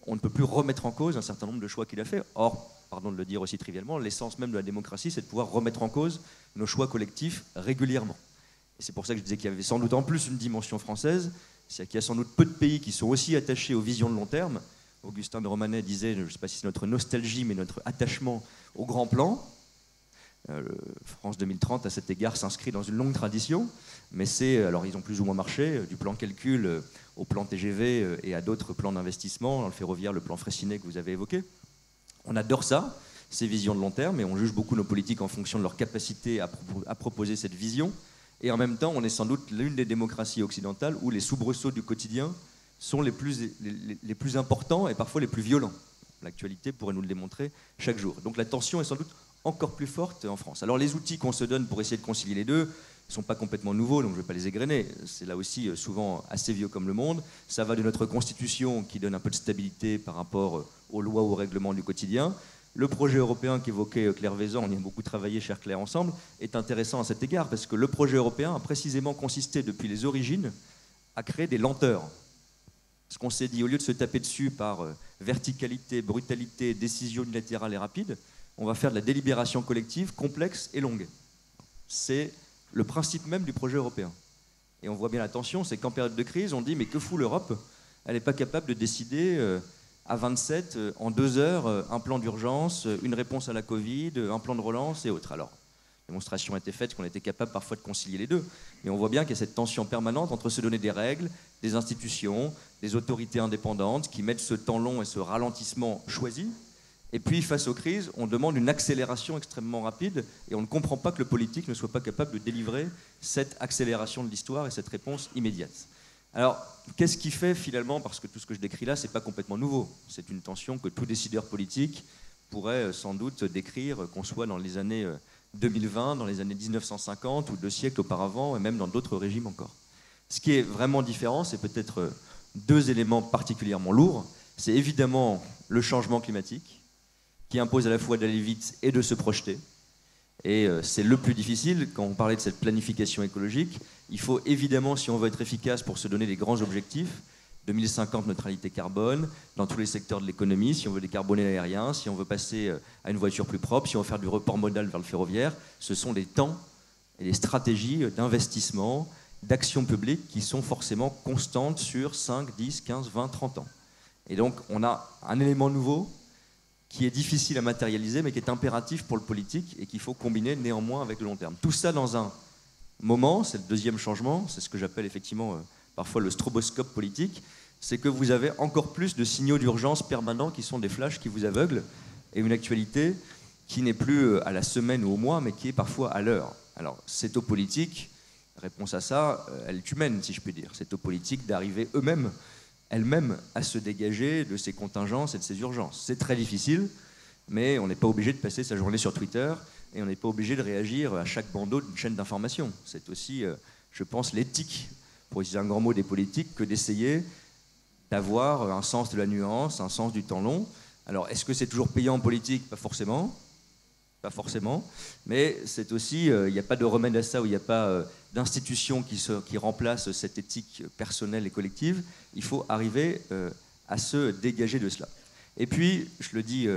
on ne peut plus remettre en cause un certain nombre de choix qu'il a fait. Or, pardon de le dire aussi trivialement, l'essence même de la démocratie, c'est de pouvoir remettre en cause nos choix collectifs régulièrement. Et c'est pour ça que je disais qu'il y avait sans doute en plus une dimension française, c'est qu'il y a sans doute peu de pays qui sont aussi attachés aux visions de long terme. Augustin de Romanet disait, je ne sais pas si c'est notre nostalgie, mais notre attachement au grand plan. France 2030, à cet égard, s'inscrit dans une longue tradition, mais alors ils ont plus ou moins marché, du plan calcul au plan TGV et à d'autres plans d'investissement, dans le ferroviaire, le plan Fraissinet que vous avez évoqué. On adore ça, ces visions de long terme, et on juge beaucoup nos politiques en fonction de leur capacité à proposer cette vision. Et en même temps, on est sans doute l'une des démocraties occidentales où les soubresauts du quotidien sont les plus importants et parfois les plus violents. L'actualité pourrait nous le démontrer chaque jour. Donc la tension est sans doute encore plus forte en France. Alors les outils qu'on se donne pour essayer de concilier les deux ne sont pas complètement nouveaux, donc je ne vais pas les égrener. C'est là aussi souvent assez vieux comme le monde. Ça va de notre constitution qui donne un peu de stabilité par rapport aux lois ou aux règlements du quotidien. Le projet européen qu'évoquait Claire Vaison, on y a beaucoup travaillé, chère Claire, ensemble, est intéressant à cet égard, parce que le projet européen a précisément consisté depuis les origines à créer des lenteurs. Ce qu'on s'est dit, au lieu de se taper dessus par verticalité, brutalité, décision unilatérale et rapide, on va faire de la délibération collective complexe et longue. C'est le principe même du projet européen. Et on voit bien la tension, c'est qu'en période de crise, on dit mais que fout l'Europe? Elle n'est pas capable de décider à 27, en 2 heures, un plan d'urgence, une réponse à la Covid, un plan de relance et autres. Alors, la démonstration a été faite qu'on était capable parfois de concilier les deux. Mais on voit bien qu'il y a cette tension permanente entre se donner des règles, des institutions, des autorités indépendantes qui mettent ce temps long et ce ralentissement choisi. Et puis, face aux crises, on demande une accélération extrêmement rapide et on ne comprend pas que le politique ne soit pas capable de délivrer cette accélération de l'histoire et cette réponse immédiate. Alors, qu'est-ce qui fait finalement, parce que tout ce que je décris là, ce n'est pas complètement nouveau. C'est une tension que tout décideur politique pourrait sans doute décrire, qu'on soit dans les années 2020, dans les années 1950 ou 2 siècles auparavant, et même dans d'autres régimes encore. Ce qui est vraiment différent, c'est peut-être 2 éléments particulièrement lourds. C'est évidemment le changement climatique, qui impose à la fois d'aller vite et de se projeter. Et c'est le plus difficile. Quand on parlait de cette planification écologique, il faut évidemment, si on veut être efficace pour se donner des grands objectifs, 2050 neutralité carbone, dans tous les secteurs de l'économie, si on veut décarboner l'aérien, si on veut passer à une voiture plus propre, si on veut faire du report modal vers le ferroviaire, ce sont des temps et des stratégies d'investissement, d'action publique qui sont forcément constantes sur 5, 10, 15, 20, 30 ans. Et donc on a un élément nouveau qui est difficile à matérialiser, mais qui est impératif pour le politique et qu'il faut combiner néanmoins avec le long terme. Tout ça dans un moment, c'est le deuxième changement, c'est ce que j'appelle effectivement parfois le stroboscope politique, c'est que vous avez encore plus de signaux d'urgence permanents qui sont des flashs qui vous aveuglent et une actualité qui n'est plus à la semaine ou au mois, mais qui est parfois à l'heure. Alors, c'est aux politiques, réponse à ça, elle est humaine, si je puis dire. C'est aux politiques d'arriver elles-mêmes à se dégager de ces contingences et de ces urgences. C'est très difficile, mais on n'est pas obligé de passer sa journée sur Twitter et on n'est pas obligé de réagir à chaque bandeau d'une chaîne d'information. C'est aussi, je pense, l'éthique, pour utiliser un grand mot des politiques, que d'essayer d'avoir un sens de la nuance, un sens du temps long. Alors, est-ce que c'est toujours payant en politique? Pas forcément. Pas forcément. Mais c'est aussi, il n'y a pas de remède à ça, où il n'y a pas d'institution qui remplace cette éthique personnelle et collective. Il faut arriver à se dégager de cela. Et puis, je le dis,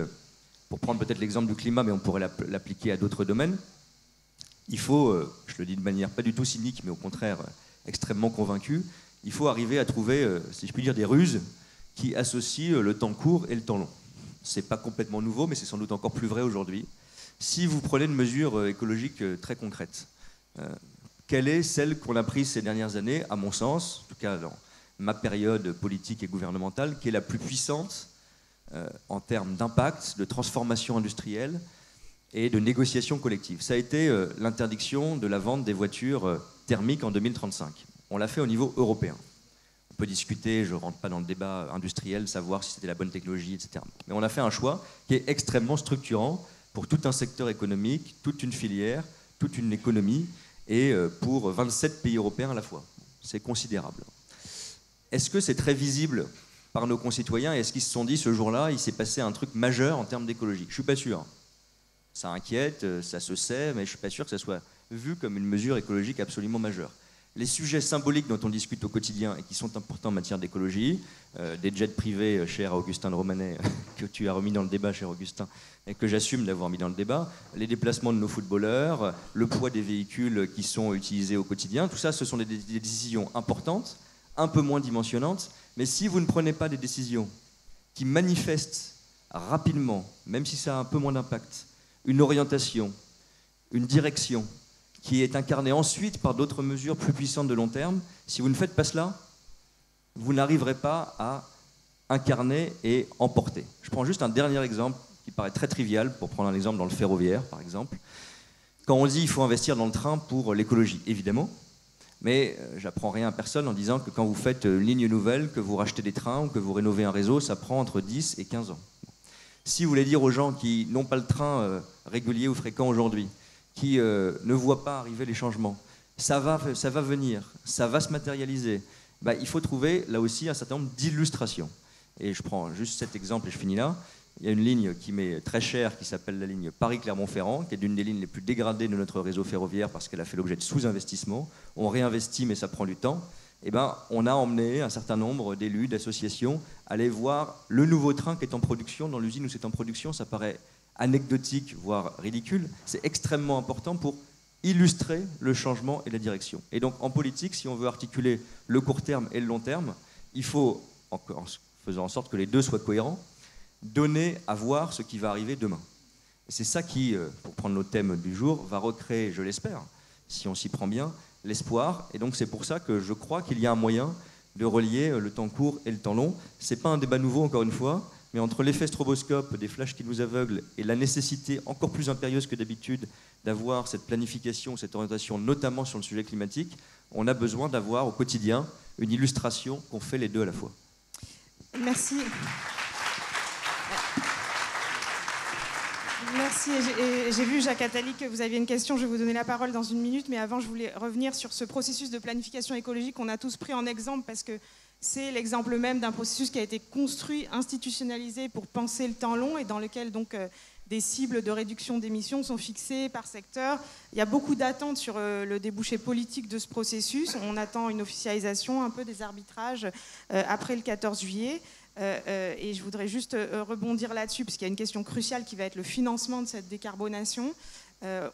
pour prendre peut-être l'exemple du climat, mais on pourrait l'appliquer à d'autres domaines, il faut, je le dis de manière pas du tout cynique, mais au contraire extrêmement convaincue, il faut arriver à trouver, si je puis dire, des ruses qui associent le temps court et le temps long. C'est pas complètement nouveau, mais c'est sans doute encore plus vrai aujourd'hui. Si vous prenez une mesure écologique très concrète, quelle est celle qu'on a prise ces dernières années, à mon sens, en tout cas dans ma période politique et gouvernementale, qui est la plus puissante en termes d'impact, de transformation industrielle et de négociation collective? Ça a été l'interdiction de la vente des voitures thermiques en 2035. On l'a fait au niveau européen. On peut discuter, je ne rentre pas dans le débat industriel, savoir si c'était la bonne technologie, etc. Mais on a fait un choix qui est extrêmement structurant pour tout un secteur économique, toute une filière, toute une économie, et pour 27 pays européens à la fois. C'est considérable. Est-ce que c'est très visible par nos concitoyens, et est-ce qu'ils se sont dit, ce jour-là, il s'est passé un truc majeur en termes d'écologie? Je ne suis pas sûr. Ça inquiète, ça se sait, mais je ne suis pas sûr que ça soit vu comme une mesure écologique absolument majeure. Les sujets symboliques dont on discute au quotidien et qui sont importants en matière d'écologie, des jets privés, cher Augustin de Romanet, que tu as remis dans le débat, cher Augustin, et que j'assume d'avoir mis dans le débat, les déplacements de nos footballeurs, le poids des véhicules qui sont utilisés au quotidien, tout ça, ce sont des décisions importantes, un peu moins dimensionnantes, mais si vous ne prenez pas des décisions qui manifeste rapidement, même si ça a un peu moins d'impact, une orientation, une direction, qui est incarnée ensuite par d'autres mesures plus puissantes de long terme, si vous ne faites pas cela, vous n'arriverez pas à incarner et emporter. Je prends juste un dernier exemple qui paraît très trivial, pour prendre un exemple dans le ferroviaire, par exemple. Quand on dit qu'il faut investir dans le train pour l'écologie, évidemment, mais j'apprends rien à personne en disant que quand vous faites une ligne nouvelle, que vous rachetez des trains ou que vous rénovez un réseau, ça prend entre 10 et 15 ans. Si vous voulez dire aux gens qui n'ont pas le train régulier ou fréquent aujourd'hui, qui ne voient pas arriver les changements, ça va venir, ça va se matérialiser, il faut trouver là aussi un certain nombre d'illustrations. Et je prends juste cet exemple et je finis là. Il y a une ligne qui m'est très chère qui s'appelle la ligne Paris-Clermont-Ferrand, qui est l'une des lignes les plus dégradées de notre réseau ferroviaire parce qu'elle a fait l'objet de sous-investissements. On réinvestit mais ça prend du temps. On a emmené un certain nombre d'élus, d'associations, aller voir le nouveau train qui est en production. Dans l'usine où c'est en production, ça paraît anecdotique, voire ridicule. C'est extrêmement important pour illustrer le changement et la direction. Et donc en politique, si on veut articuler le court terme et le long terme, il faut, en faisant en sorte que les deux soient cohérents, donner à voir ce qui va arriver demain. Et c'est ça qui, pour prendre nos thèmes du jour, va recréer, je l'espère, si on s'y prend bien, l'espoir. Et donc c'est pour ça que je crois qu'il y a un moyen de relier le temps court et le temps long. C'est pas un débat nouveau, encore une fois, mais entre l'effet stroboscope des flashs qui nous aveuglent et la nécessité encore plus impérieuse que d'habitude d'avoir cette planification, cette orientation, notamment sur le sujet climatique, on a besoin d'avoir au quotidien une illustration qu'on fait les deux à la fois. Merci. Merci. J'ai vu, Jacques Attali, que vous aviez une question. Je vais vous donner la parole dans une minute. Mais avant, je voulais revenir sur ce processus de planification écologique qu'on a tous pris en exemple parce que c'est l'exemple même d'un processus qui a été construit, institutionnalisé pour penser le temps long et dans lequel donc des cibles de réduction d'émissions sont fixées par secteur. Il y a beaucoup d'attentes sur le débouché politique de ce processus. On attend une officialisation, un peu des arbitrages après le 14 juillet. Et je voudrais juste rebondir là-dessus, parce qu'il y a une question cruciale qui va être le financement de cette décarbonation.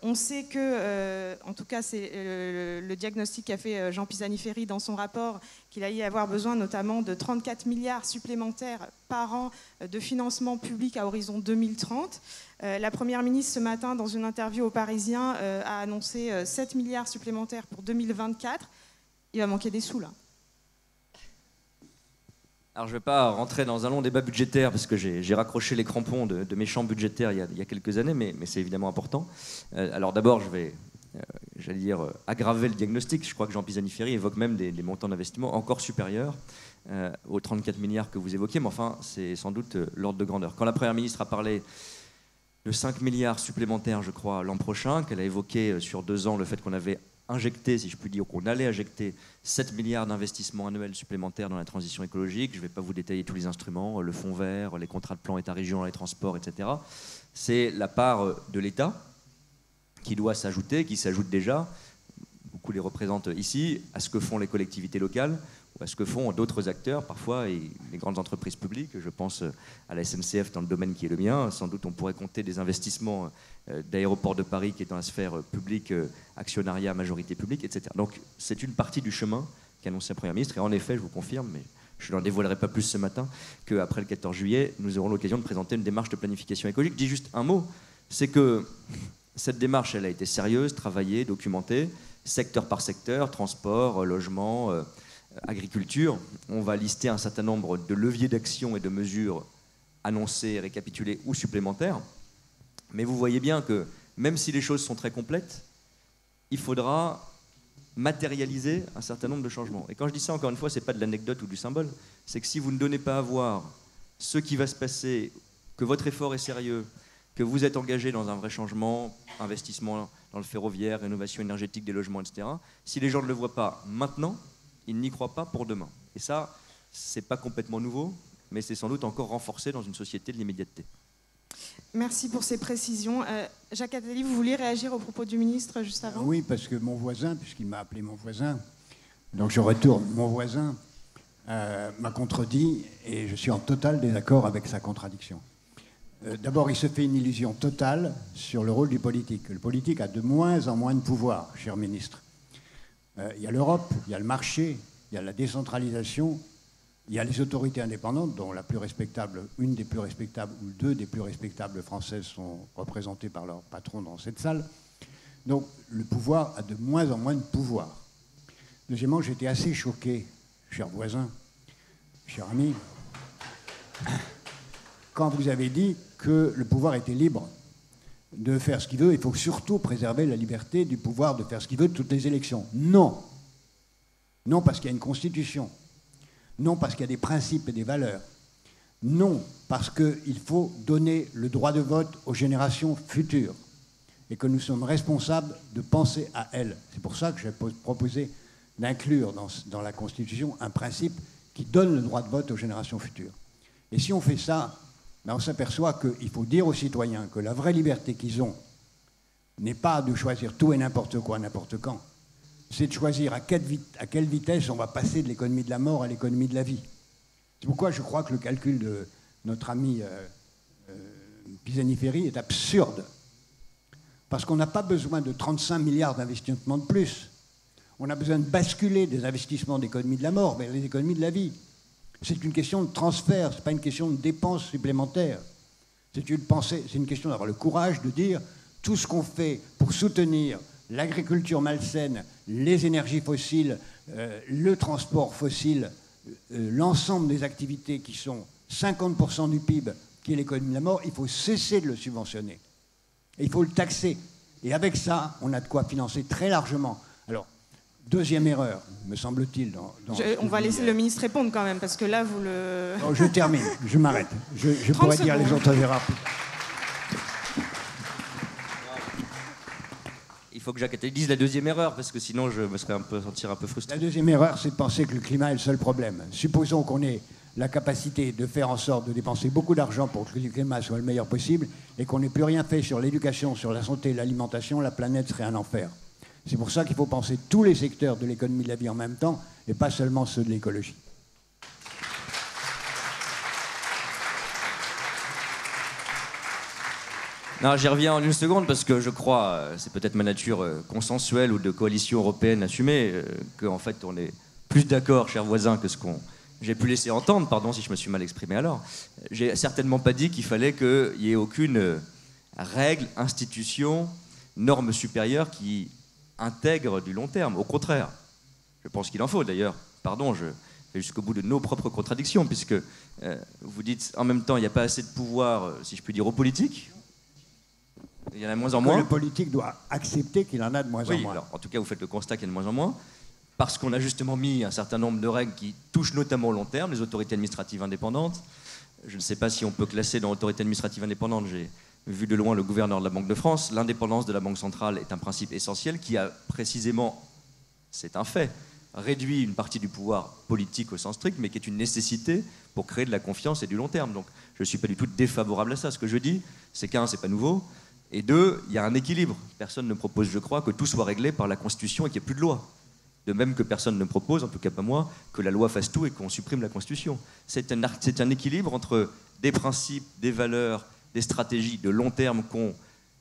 On sait que, en tout cas, c'est le diagnostic qu'a fait Jean Pisani-Ferry dans son rapport, qu'il allait y avoir besoin notamment de 34 milliards supplémentaires par an de financement public à horizon 2030. La Première ministre, ce matin, dans une interview aux Parisiens, a annoncé 7 milliards supplémentaires pour 2024. Il va manquer des sous, là. Alors je ne vais pas rentrer dans un long débat budgétaire parce que j'ai raccroché les crampons de mes champs budgétaires il y a quelques années, mais c'est évidemment important. Alors d'abord, je vais, aggraver le diagnostic. Je crois que Jean Pisani-Ferry évoque même des montants d'investissement encore supérieurs aux 34 milliards que vous évoquiez, mais enfin, c'est sans doute l'ordre de grandeur. Quand la Première ministre a parlé de 5 milliards supplémentaires, je crois, l'an prochain, qu'elle a évoqué sur 2 ans le fait qu'on avait injecter, si je puis dire, qu'on allait injecter 7 milliards d'investissements annuels supplémentaires dans la transition écologique. Je ne vais pas vous détailler tous les instruments, le fonds vert, les contrats de plan État-région dans les transports, etc. C'est la part de l'État qui doit s'ajouter, qui s'ajoute déjà, beaucoup les représentent ici, à ce que font les collectivités locales ou à ce que font d'autres acteurs, parfois, et les grandes entreprises publiques. Je pense à la SNCF dans le domaine qui est le mien. Sans doute, on pourrait compter des investissements d'Aéroports de Paris qui est dans la sphère publique, actionnariat, majorité publique, etc. Donc, c'est une partie du chemin qu'a annoncé la Première ministre. Et en effet, je vous confirme, mais je n'en dévoilerai pas plus ce matin, qu'après le 14 juillet, nous aurons l'occasion de présenter une démarche de planification écologique. Je dis juste un mot, c'est que cette démarche, elle a été sérieuse, travaillée, documentée, secteur par secteur, transport, logement, agriculture. On va lister un certain nombre de leviers d'action et de mesures annoncées, récapitulées ou supplémentaires. Mais vous voyez bien que même si les choses sont très complètes, il faudra matérialiser un certain nombre de changements. Et quand je dis ça, encore une fois, ce n'est pas de l'anecdote ou du symbole, c'est que si vous ne donnez pas à voir ce qui va se passer, que votre effort est sérieux, que vous êtes engagé dans un vrai changement, investissement dans le ferroviaire, rénovation énergétique des logements, etc., si les gens ne le voient pas maintenant, ils n'y croient pas pour demain. Et ça, ce n'est pas complètement nouveau, mais c'est sans doute encore renforcé dans une société de l'immédiateté. Merci pour ces précisions. Jacques Attali, vous vouliez réagir aux propos du ministre juste avant ? Oui, parce que mon voisin, puisqu'il m'a appelé mon voisin, donc je retourne, mon voisin m'a contredit et je suis en total désaccord avec sa contradiction. D'abord, il se fait une illusion totale sur le rôle du politique. Le politique a de moins en moins de pouvoir, cher ministre. Il y a l'Europe, il y a le marché, il y a la décentralisation. Il y a les autorités indépendantes, dont la plus respectable, une des plus respectables, ou deux des plus respectables françaises sont représentées par leur patron dans cette salle. Donc le pouvoir a de moins en moins de pouvoir. Deuxièmement, j'étais assez choqué, cher voisin, cher ami, quand vous avez dit que le pouvoir était libre de faire ce qu'il veut. Il faut surtout préserver la liberté du pouvoir de faire ce qu'il veut de toutes les élections. Non. Non, parce qu'il y a une constitution. Non, parce qu'il y a des principes et des valeurs. Non, parce qu'il faut donner le droit de vote aux générations futures et que nous sommes responsables de penser à elles. C'est pour ça que j'ai proposé d'inclure dans la Constitution un principe qui donne le droit de vote aux générations futures. Et si on fait ça, ben on s'aperçoit qu'il faut dire aux citoyens que la vraie liberté qu'ils ont n'est pas de choisir tout et n'importe quoi, n'importe quand. C'est de choisir à quelle vitesse on va passer de l'économie de la mort à l'économie de la vie. C'est pourquoi je crois que le calcul de notre ami Pisani-Ferry est absurde. Parce qu'on n'a pas besoin de 35 milliards d'investissements de plus. On a besoin de basculer des investissements d'économie de la mort vers les économies de la vie. C'est une question de transfert, ce n'est pas une question de dépenses supplémentaires. C'est une question d'avoir le courage de dire tout ce qu'on fait pour soutenir l'agriculture malsaine, les énergies fossiles, le transport fossile, l'ensemble des activités qui sont 50% du PIB, qui est l'économie de la mort, il faut cesser de le subventionner. Et il faut le taxer. Et avec ça, on a de quoi financer très largement. Alors, deuxième erreur, me semble-t-il. On va laisser le ministre répondre quand même, parce que là, vous le... Oh, je termine, je m'arrête. Je pourrais dire les autres erreurs plus tard. Il faut que Jacques Attali dise la deuxième erreur, parce que sinon je me serais sentir un peu frustré. La deuxième erreur, c'est de penser que le climat est le seul problème. Supposons qu'on ait la capacité de faire en sorte de dépenser beaucoup d'argent pour que le climat soit le meilleur possible et qu'on n'ait plus rien fait sur l'éducation, sur la santé et l'alimentation, la planète serait un enfer. C'est pour ça qu'il faut penser tous les secteurs de l'économie de la vie en même temps et pas seulement ceux de l'écologie. Non, j'y reviens en une seconde parce que je crois, c'est peut-être ma nature consensuelle ou de coalition européenne assumée, qu'en fait on est plus d'accord, chers voisins, que ce qu'on... J'ai pu laisser entendre, pardon si je me suis mal exprimé alors. J'ai certainement pas dit qu'il fallait qu'il n'y ait aucune règle, institution, norme supérieure qui intègre du long terme. Au contraire, je pense qu'il en faut d'ailleurs. Pardon, je vais jusqu'au bout de nos propres contradictions, puisque vous dites en même temps il n'y a pas assez de pouvoir, si je puis dire, aux politiques. Il y en a de moins en moins. Le politique doit accepter qu'il en a de moins en moins. Alors, en tout cas, vous faites le constat qu'il y en a de moins en moins. Parce qu'on a justement mis un certain nombre de règles qui touchent notamment au long terme, les autorités administratives indépendantes. Je ne sais pas si on peut classer dans l'autorité administrative indépendante, j'ai vu de loin le gouverneur de la Banque de France. L'indépendance de la Banque centrale est un principe essentiel qui a précisément, c'est un fait, réduit une partie du pouvoir politique au sens strict, mais qui est une nécessité pour créer de la confiance et du long terme. Donc je ne suis pas du tout défavorable à ça. Ce que je dis, c'est qu'un, c'est pas nouveau, et deux, il y a un équilibre. Personne ne propose, je crois, que tout soit réglé par la Constitution et qu'il n'y ait plus de loi. De même que personne ne propose, en tout cas pas moi, que la loi fasse tout et qu'on supprime la Constitution. C'est un équilibre entre des principes, des valeurs, des stratégies de long terme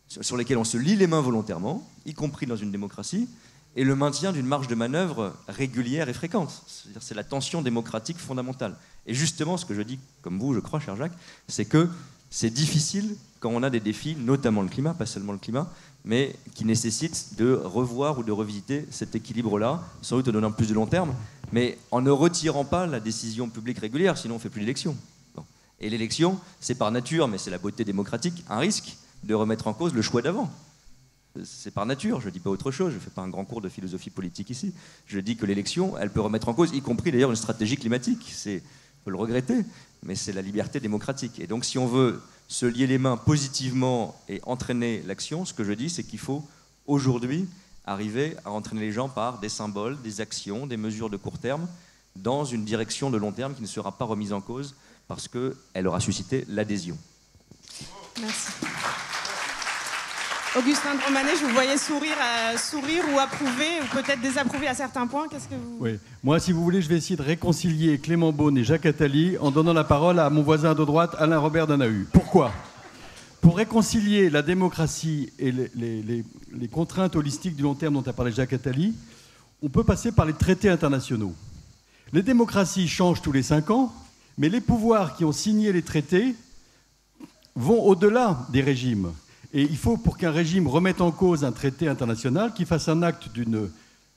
sur lesquelles on se lie les mains volontairement, y compris dans une démocratie, et le maintien d'une marge de manœuvre régulière et fréquente. C'est la tension démocratique fondamentale. Et justement, ce que je dis, comme vous, je crois, cher Jacques, c'est que c'est difficile quand on a des défis, notamment le climat, pas seulement le climat, mais qui nécessitent de revoir ou de revisiter cet équilibre-là, sans doute en donnant plus de long terme, mais en ne retirant pas la décision publique régulière, sinon on ne fait plus l'élection. Bon. Et l'élection, c'est par nature, mais c'est la beauté démocratique, un risque de remettre en cause le choix d'avant. C'est par nature, je ne dis pas autre chose, je ne fais pas un grand cours de philosophie politique ici. Je dis que l'élection, elle peut remettre en cause, y compris d'ailleurs une stratégie climatique. On peut le regretter, mais c'est la liberté démocratique. Et donc si on veut se lier les mains positivement et entraîner l'action, ce que je dis, c'est qu'il faut aujourd'hui arriver à entraîner les gens par des symboles, des actions, des mesures de court terme, dans une direction de long terme qui ne sera pas remise en cause parce qu'elle aura suscité l'adhésion. Merci. Augustin de Romanet, je vous voyais sourire ou approuver, ou peut-être désapprouver à certains points. Qu'est-ce que vous... Oui. Moi, si vous voulez, je vais essayer de réconcilier Clément Beaune et Jacques Attali en donnant la parole à mon voisin de droite, Alain Robert Danahu. Pourquoi ? Pour réconcilier la démocratie et les contraintes holistiques du long terme dont a parlé Jacques Attali, on peut passer par les traités internationaux. Les démocraties changent tous les 5 ans, mais les pouvoirs qui ont signé les traités vont au-delà des régimes. Et il faut, pour qu'un régime remette en cause un traité international, qu'il fasse un acte d'une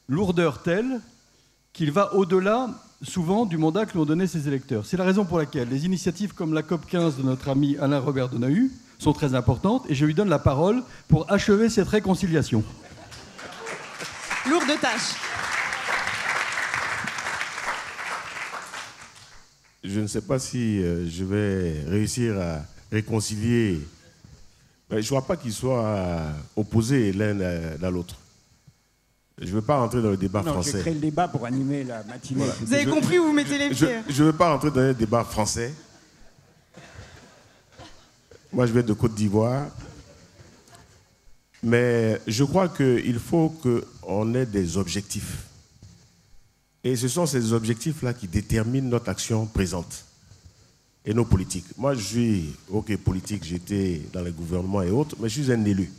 lourdeur telle qu'il va au-delà, souvent, du mandat que l'on donnait ses électeurs. C'est la raison pour laquelle les initiatives comme la COP15 de notre ami Alain Robert Donahue sont très importantes, et je lui donne la parole pour achever cette réconciliation. Lourde tâche. Je ne sais pas si je vais réussir à réconcilier. Je ne vois pas qu'ils soient opposés l'un à l'autre. Je ne veux pas rentrer dans le débat français. J'ai créé le débat pour animer la matinée. Voilà. Vous avez compris où vous mettez les pieds. Je ne veux pas rentrer dans le débat français. Moi, je viens de Côte d'Ivoire. Mais je crois qu'il faut qu'on ait des objectifs. Et ce sont ces objectifs-là qui déterminent notre action présente et nos politiques. Moi, je suis politique, j'étais dans les gouvernements et autres, mais je suis un élu.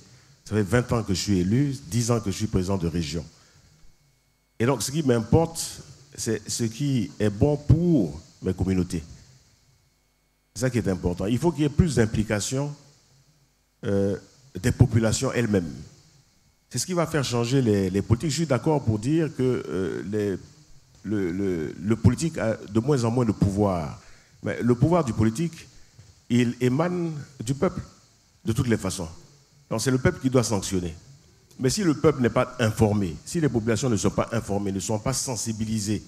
Ça fait 20 ans que je suis élu, 10 ans que je suis président de région. Et donc, ce qui m'importe, c'est ce qui est bon pour mes communautés. C'est ça qui est important. Il faut qu'il y ait plus d'implication des populations elles-mêmes. C'est ce qui va faire changer les politiques. Je suis d'accord pour dire que le politique a de moins en moins de pouvoir. Mais le pouvoir du politique, il émane du peuple, de toutes les façons. Donc c'est le peuple qui doit sanctionner. Mais si le peuple n'est pas informé, si les populations ne sont pas informées, ne sont pas sensibilisées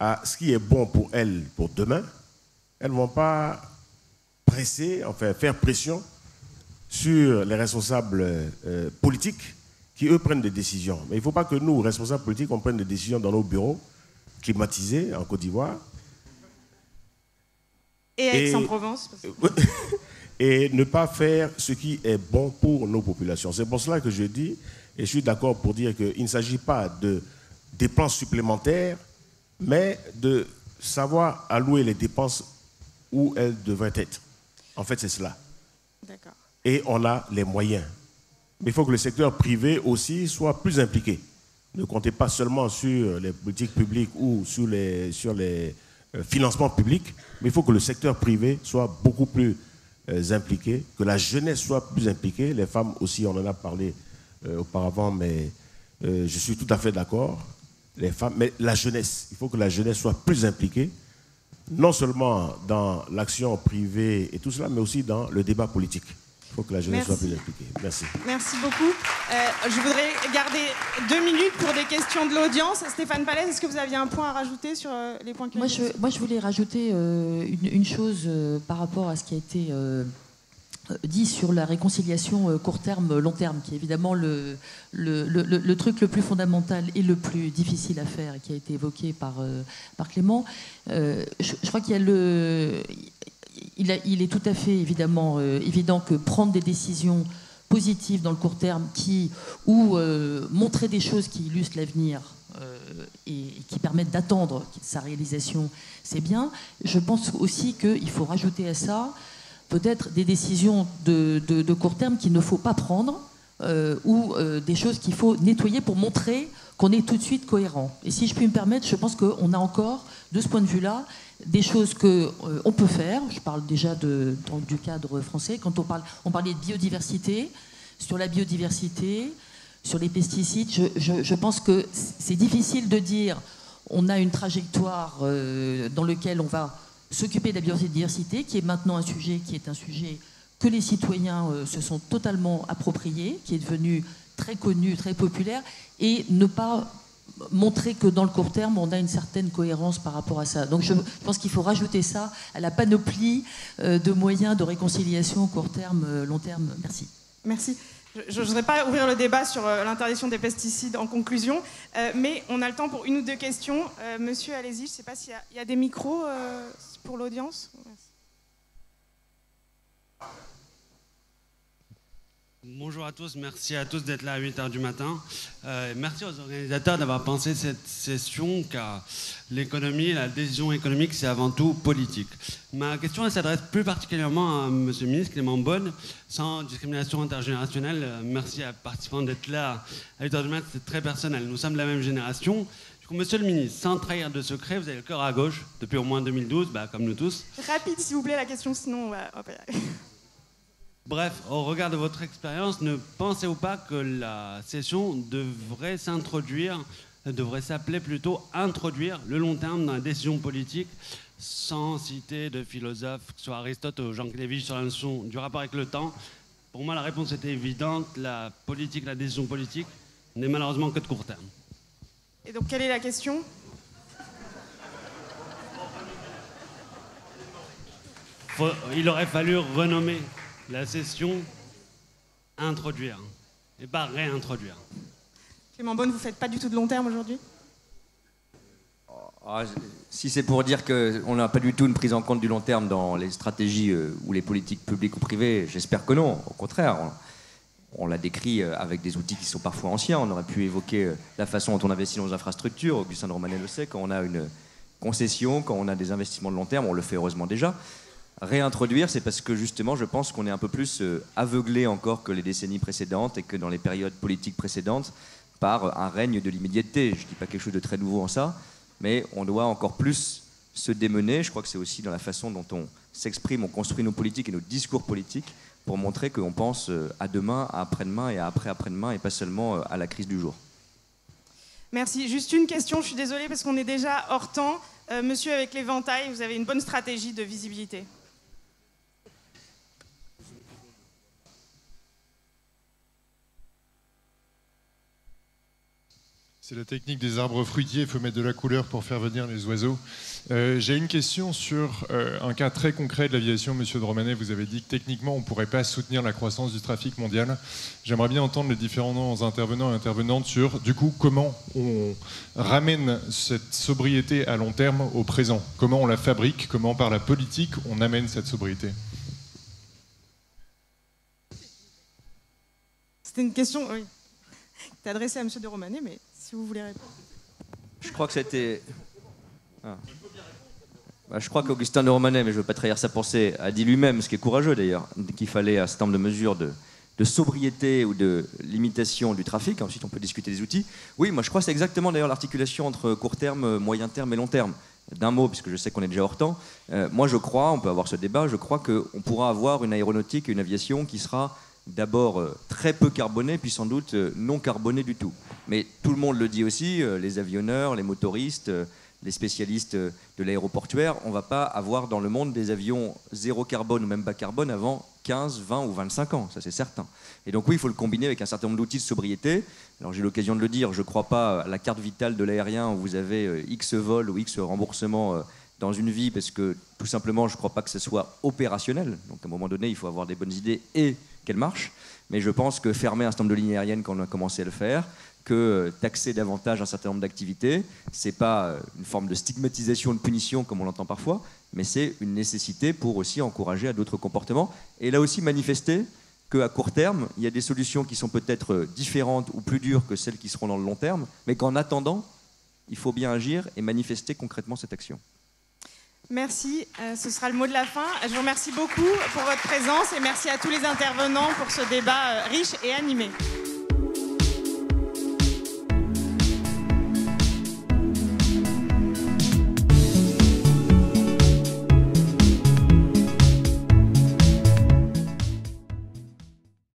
à ce qui est bon pour elles, pour demain, elles ne vont pas faire pression sur les responsables politiques qui, eux, prennent des décisions. Mais il ne faut pas que nous, responsables politiques, on prenne des décisions dans nos bureaux climatisés en Côte d'Ivoire. Et à Aix-en-Provence. Et ne pas faire ce qui est bon pour nos populations. C'est pour cela que je dis, et je suis d'accord pour dire qu'il ne s'agit pas de dépenses supplémentaires, mais de savoir allouer les dépenses où elles devraient être. En fait, c'est cela. D'accord. Et on a les moyens. Mais il faut que le secteur privé aussi soit plus impliqué. Ne comptez pas seulement sur les politiques publiques ou sur les financements publics, mais il faut que le secteur privé soit beaucoup plus impliqué, que la jeunesse soit plus impliquée. Les femmes aussi, on en a parlé auparavant, mais je suis tout à fait d'accord. Les femmes, mais la jeunesse, il faut que la jeunesse soit plus impliquée, non seulement dans l'action privée et tout cela, mais aussi dans le débat politique. Il faut que la jeunesse soit plus impliquée. Merci. Merci beaucoup. Je voudrais garder 2 minutes pour des questions de l'audience. Stéphane Pallez, est-ce que vous aviez un point à rajouter sur les points que moi, je voulais rajouter une chose par rapport à ce qui a été dit sur la réconciliation court terme, long terme, qui est évidemment le truc le plus fondamental et le plus difficile à faire et qui a été évoqué par Clément. Je crois qu'il y a il est tout à fait évidemment évident que prendre des décisions positives dans le court terme ou montrer des choses qui illustrent l'avenir et qui permettent d'attendre sa réalisation, c'est bien. Je pense aussi qu'il faut rajouter à ça peut-être des décisions de court terme qu'il ne faut pas prendre ou des choses qu'il faut nettoyer pour montrer qu'on est tout de suite cohérent. Et si je puis me permettre, je pense qu'on a encore, de ce point de vue-là, des choses qu'on peut faire. Je parle déjà du cadre français. Quand on parlait de biodiversité, sur la biodiversité, sur les pesticides, je pense que c'est difficile de dire on a une trajectoire dans laquelle on va s'occuper de la biodiversité, qui est maintenant un sujet que les citoyens se sont totalement appropriés, qui est devenu très connu, très populaire, et ne pas montrer que dans le court terme, on a une certaine cohérence par rapport à ça. Donc je pense qu'il faut rajouter ça à la panoplie de moyens de réconciliation court terme, long terme. Merci. Merci. Je ne voudrais pas ouvrir le débat sur l'interdiction des pesticides en conclusion, mais on a le temps pour 1 ou 2 questions. Monsieur, allez-y, je ne sais pas s'il y a des micros pour l'audience. Bonjour à tous, merci à tous d'être là à 8h du matin. Merci aux organisateurs d'avoir pensé cette session, car l'économie, la décision économique, c'est avant tout politique. Ma question elle s'adresse plus particulièrement à M. le ministre Clément Beaune, sans discrimination intergénérationnelle. Merci à participants d'être là à 8h du matin, c'est très personnel. Nous sommes de la même génération. Du Monsieur le ministre, sans trahir de secret, vous avez le cœur à gauche depuis au moins 2012, comme nous tous. Rapide, s'il vous plaît, la question, sinon on va... Bref, au regard de votre expérience, ne pensez-vous pas que la session devrait s'appeler plutôt introduire le long terme dans la décision politique, sans citer de philosophes, que ce soit Aristote ou Jean Clévy, sur la notion du rapport avec le temps? Pour moi, la réponse était évidente. La politique, la décision politique n'est malheureusement que de court terme. Et donc, quelle est la question? Il aurait fallu renommer la session introduire et pas réintroduire. Clément Beaune, vous ne faites pas du tout de long terme aujourd'hui? Si c'est pour dire qu'on n'a pas du tout une prise en compte du long terme dans les stratégies ou les politiques publiques ou privées, j'espère que non. Au contraire, on l'a décrit avec des outils qui sont parfois anciens. On aurait pu évoquer la façon dont on investit dans nos infrastructures. Augustin de Romanet le sait, quand on a une concession, quand on a des investissements de long terme, on le fait heureusement déjà. Réintroduire, c'est parce que justement, je pense qu'on est un peu plus aveuglé encore que les décennies précédentes et que dans les périodes politiques précédentes par un règne de l'immédiateté. Je ne dis pas quelque chose de très nouveau en ça, mais on doit encore plus se démener. Je crois que c'est aussi dans la façon dont on s'exprime, on construit nos politiques et nos discours politiques pour montrer qu'on pense à demain, à après-demain et à après-après-demain et pas seulement à la crise du jour. Merci. Juste une question, je suis désolée parce qu'on est déjà hors temps. Monsieur avec l'éventail, vous avez une bonne stratégie de visibilité? C'est la technique des arbres fruitiers, il faut mettre de la couleur pour faire venir les oiseaux. J'ai une question sur un cas très concret de l'aviation. Monsieur de Romanet, vous avez dit que techniquement, on ne pourrait pas soutenir la croissance du trafic mondial. J'aimerais bien entendre les différents intervenants et intervenantes sur, du coup, comment on ramène cette sobriété à long terme au présent. Comment on la fabrique, comment par la politique, on amène cette sobriété. C'était une question, oui, qui est adressée à Monsieur de Romanet, mais... si vous voulez répondre. Je crois que c'était... je crois qu'Augustin de Romanet, mais je ne veux pas trahir sa pensée, a dit lui-même, ce qui est courageux d'ailleurs, qu'il fallait un certain nombre de mesures de sobriété ou de limitation du trafic. Ensuite, on peut discuter des outils. Oui, moi je crois que c'est exactement d'ailleurs l'articulation entre court terme, moyen terme et long terme. D'un mot, puisque je sais qu'on est déjà hors temps, moi je crois, on peut avoir ce débat, je crois qu'on pourra avoir une aéronautique et une aviation qui sera d'abord très peu carbonée, puis sans doute non carbonée du tout. Mais tout le monde le dit aussi, les avionneurs, les motoristes, les spécialistes de l'aéroportuaire, on ne va pas avoir dans le monde des avions zéro carbone ou même bas carbone avant 15, 20 ou 25 ans, ça c'est certain. Et donc oui, il faut le combiner avec un certain nombre d'outils de sobriété. Alors j'ai eu l'occasion de le dire, je ne crois pas à la carte vitale de l'aérien où vous avez X vols ou X remboursements dans une vie, parce que tout simplement, je ne crois pas que ce soit opérationnel. Donc à un moment donné, il faut avoir des bonnes idées et qu'elles marchent. Mais je pense que fermer un certain nombre de lignes aériennes quand on a commencé à le faire, que taxer davantage un certain nombre d'activités, ce n'est pas une forme de stigmatisation, de punition comme on l'entend parfois, mais c'est une nécessité pour aussi encourager à d'autres comportements. Et là aussi manifester qu'à court terme, il y a des solutions qui sont peut-être différentes ou plus dures que celles qui seront dans le long terme, mais qu'en attendant, il faut bien agir et manifester concrètement cette action. Merci, ce sera le mot de la fin. Je vous remercie beaucoup pour votre présence et merci à tous les intervenants pour ce débat riche et animé.